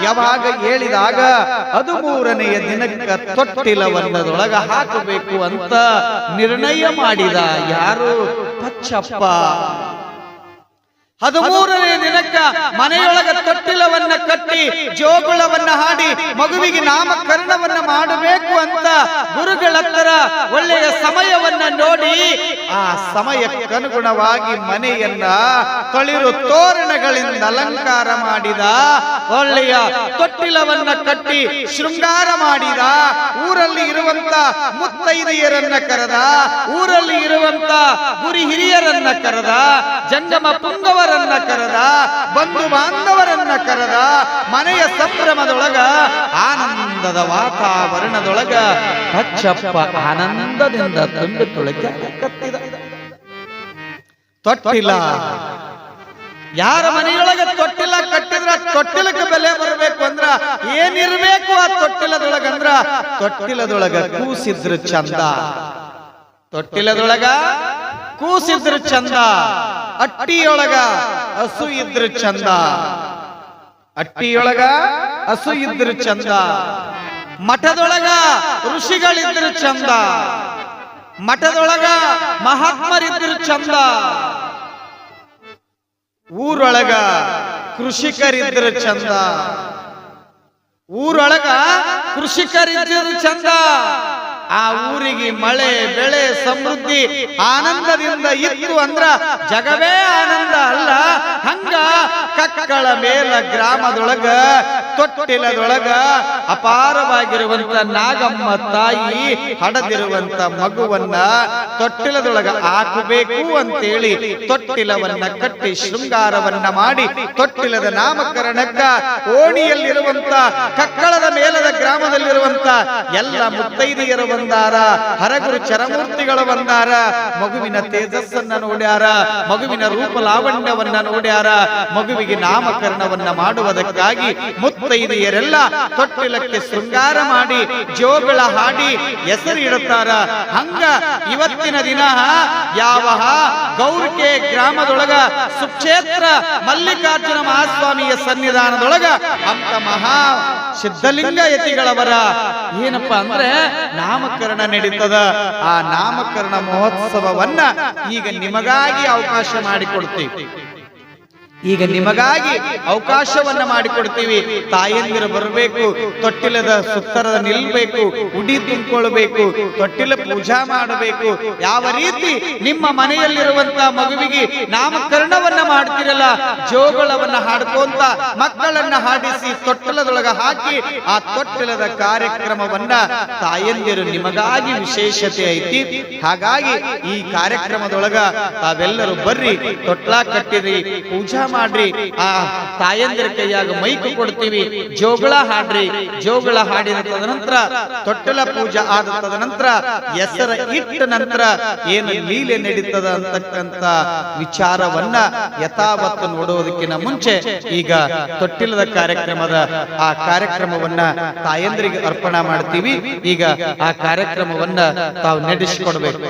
ಯಾವಾಗ ಹೇಳಿದಾಗ 13ನೆಯ ದಿನಕ್ಕ ತೊಟ್ಟಿಲವನ್ನದೊಳಗ ಹಾಕಬೇಕು ಅಂತ ನಿರ್ಣಯ ಮಾಡಿದ ಯಾರು? ಪಚ್ಚಪ್ಪ. 13ನೇ ದಿನಕ್ಕ ಮನೆಯೊಳಗ ತೊಟ್ಟಿಲವನ್ನ ಕಟ್ಟಿ ಜೋಗುಳವನ್ನ ಹಾಡಿ ಮಗುವಿಗೆ ನಾಮಕರಣವನ್ನ ಮಾಡಬೇಕು ಅಂತ ಗುರುಗಳ ಹತ್ರ ಒಳ್ಳೆಯ ಸಮಯವನ್ನ ನೋಡಿ ಆ ಸಮಯಕ್ಕನುಗುಣವಾಗಿ ಮನೆಯನ್ನ ತಳಿರು ತೋರಣಗಳಿಂದ ಅಲಂಕಾರ ಮಾಡಿದ. ಒಳ್ಳೆಯ ತೊಟ್ಟಿಲವನ್ನ ಕಟ್ಟಿ ಶೃಂಗಾರ ಮಾಡಿದ. ಊರಲ್ಲಿ ಇರುವಂತ ಮುತ್ತೈದೆಯರನ್ನ ಕರೆದ, ಊರಲ್ಲಿ ಇರುವಂತ ಗುರಿ ಹಿರಿಯರನ್ನ ಕರೆದ, ಜಂಗಮ ಪುಂಗವರನ್ನ ಕರೆದ, ಬಂಧು ಬಾಂಧವರನ್ನ ಕರೆದ. ಮನೆಯ ಸಂಭ್ರಮದೊಳಗ ಆನಂದದ ವಾತಾವರಣದೊಳಗ ಪಚ್ಚಪ್ಪ ಆನಂದದಿಂದ ತುಂಬಿ ತುಳಿಕೆ ಕತ್ತಿದ. ತೊಟ್ಟಿಲ, ಯಾರ ಮನೆಯೊಳಗ ತೊಟ್ಟಿಲ ಕಟ್ಟಿದ್ರ ತೊಟ್ಟಿಲಕ್ಕೆ ಬೆಲೆ ಬರಬೇಕು ಅಂದ್ರ ಏನಿರ್ಬೇಕು ಆ ತೊಟ್ಟಿಲದೊಳಗಂದ್ರ ತೊಟ್ಟಿಲದೊಳಗ ಕೂಸಿದ್ರ ಚಂದ, ತೊಟ್ಟಿಲದೊಳಗ ಕೂಸಿದ್ರ ಚಂದ, ಅಟ್ಟಿಯೊಳಗ ಹಸು ಇದ್ರ ಚಂದ, ಅಟ್ಟಿಯೊಳಗ ಹಸು ಇದ್ರ ಚಂದ, ಮಠದೊಳಗ ಋಷಿಗಳಿದ್ರ ಚಂದ, ಮಠದೊಳಗ ಮಹಾತ್ಮರಿದ್ರ ಚಂದ, ಊರೊಳಗ ಕೃಷಿಕರಿದ್ರ ಚಂದ, ಊರೊಳಗ ಕೃಷಿಕರಿದ್ರ ಚಂದ. ಆ ಊರಿಗೆ ಮಳೆ ಬೆಳೆ ಸಮೃದ್ಧಿ ಆನಂದದಿಂದ ಇತ್ತು ಅಂದ್ರ ಜಗವೇ ಆನಂದ ಅಲ್ಲ. ಹಂಗ ಕಕ್ಕಳ ಮೇಲ ಗ್ರಾಮದೊಳಗ ತೊಟ್ಟಿಲದೊಳಗ ಅಪಾರವಾಗಿರುವಂತ ನಾಗಮ್ಮ ತಾಯಿ ಹಡದಿರುವಂತ ಮಗುವನ್ನ ತೊಟ್ಟಿಲದೊಳಗ ಹಾಕಬೇಕು ಅಂತೇಳಿ ತೊಟ್ಟಿಲವನ್ನ ಕಟ್ಟಿ ಶೃಂಗಾರವನ್ನ ಮಾಡಿ ತೊಟ್ಟಿಲದ ನಾಮಕರಣಕ್ಕ ಓಣಿಯಲ್ಲಿರುವಂತ ಕಕ್ಕಳದ ಮೇಲದ ಗ್ರಾಮದಲ್ಲಿರುವಂತ ಎಲ್ಲ ಮುತ್ತೈದೆಯರು ಬಂದಾರ, ಹರಗುರು ಚರಮೂರ್ತಿಗಳು ಬಂದಾರ, ಮಗುವಿನ ತೇಜಸ್ಸನ್ನ ನೋಡ್ಯಾರ, ಮಗುವಿನ ರೂಪ ಲಾವಣ್ಯವನ್ನ ನೋಡ್ಯಾರ. ಮಗುವಿಗೆ ನಾಮಕರಣವನ್ನ ಮಾಡುವುದಕ್ಕಾಗಿ ಮುತ್ತೈದೆಯರೆಲ್ಲ ತೊಟ್ಟಿಲಕ್ಕೆ ಶೃಂಗಾರ ಮಾಡಿ ಜೋಗಳ ಹಾಡಿ ಹೆಸರು ಇಡುತ್ತಾರ. ಹಂಗ ಇವತ್ತಿನ ದಿನ ಯಾವ ಗೌರಿಕೆ ಗ್ರಾಮದೊಳಗ ಸುಕ್ಷೇತ್ರ ಮಲ್ಲಿಕಾರ್ಜುನ ಮಹಾಸ್ವಾಮಿಯ ಸನ್ನಿಧಾನದೊಳಗ ಅಂತ ಮಹಾ ಸಿದ್ಧಲಿಂಗ ಯತಿಗಳವರ ಏನಪ್ಪಾ ಅಂದ್ರೆ ನಾಮಕರಣ ನಡೀತದ. ಆ ನಾಮಕರಣ ಮಹೋತ್ಸವವನ್ನ ಈಗ ನಿಮಗಾಗಿ ಅವಕಾಶ ಮಾಡಿಕೊಡ್ತೀವಿ. ಈಗ ನಿಮಗಾಗಿ ಅವಕಾಶವನ್ನ ಮಾಡಿಕೊಡ್ತೀವಿ. ತಾಯಂದಿರು ಬರಬೇಕು, ತೊಟ್ಟಿಲದ ಸುತ್ತರದ ನಿಲ್ಬೇಕು, ಉಡಿ ತುಂಬಿಕೊಳ್ಬೇಕು, ತೊಟ್ಟಿಲ ಪೂಜಾ ಮಾಡಬೇಕು. ಯಾವ ರೀತಿ ನಿಮ್ಮ ಮನೆಯಲ್ಲಿರುವಂತ ಮಗುವಿಗೆ ನಾಮಕರಣವನ್ನ ಮಾಡ್ತಿರಲ್ಲ, ಜೋಗಳವನ್ನ ಹಾಡ್ಕೊಂತ ಮಕ್ಕಳನ್ನ ಹಾಡಿಸಿ ತೊಟ್ಟಿಲದೊಳಗ ಹಾಕಿ ಆ ತೊಟ್ಟಿಲದ ಕಾರ್ಯಕ್ರಮವನ್ನ ತಾಯಂದಿರು ನಿಮಗಾಗಿ ವಿಶೇಷತೆ ಐತಿ. ಹಾಗಾಗಿ ಈ ಕಾರ್ಯಕ್ರಮದೊಳಗ ತಾವೆಲ್ಲರೂ ಬರ್ರಿ, ತೊಟ್ಲ ಕಟ್ಟಿರಿ, ಪೂಜಾ ಮಾಡ್ರಿ. ಆ ತಾಯಂದಿರ ಕೈಯಾಗ ಮೈಕ್ ಕೊಡ್ತೀವಿ, ಜೋಗಳ ಹಾಡ್ರಿ. ಜೋಗಳ ಹಾಡಿದ ತದನಂತರ ತೊಟ್ಟಲ ಪೂಜಾ ಆದ ತದನಂತರ ಹೆಸರ ಇಟ್ಟ ನಂತರ ಏನು ಲೀಲೆ ನಡೀತದ ಅಂತಕ್ಕಂತ ವಿಚಾರವನ್ನ ಯಥಾವತ್ತು ನೋಡುವುದಕ್ಕಿಂತ ಮುಂಚೆ ಈಗ ತೊಟ್ಟಿಲದ ಕಾರ್ಯಕ್ರಮದ ಆ ಕಾರ್ಯಕ್ರಮವನ್ನ ತಾಯಂದಿರಿಗೆ ಅರ್ಪಣೆ ಮಾಡ್ತೀವಿ. ಈಗ ಆ ಕಾರ್ಯಕ್ರಮವನ್ನ ತಾವು ನಡೆಸಿಕೊಡ್ಬೇಕು.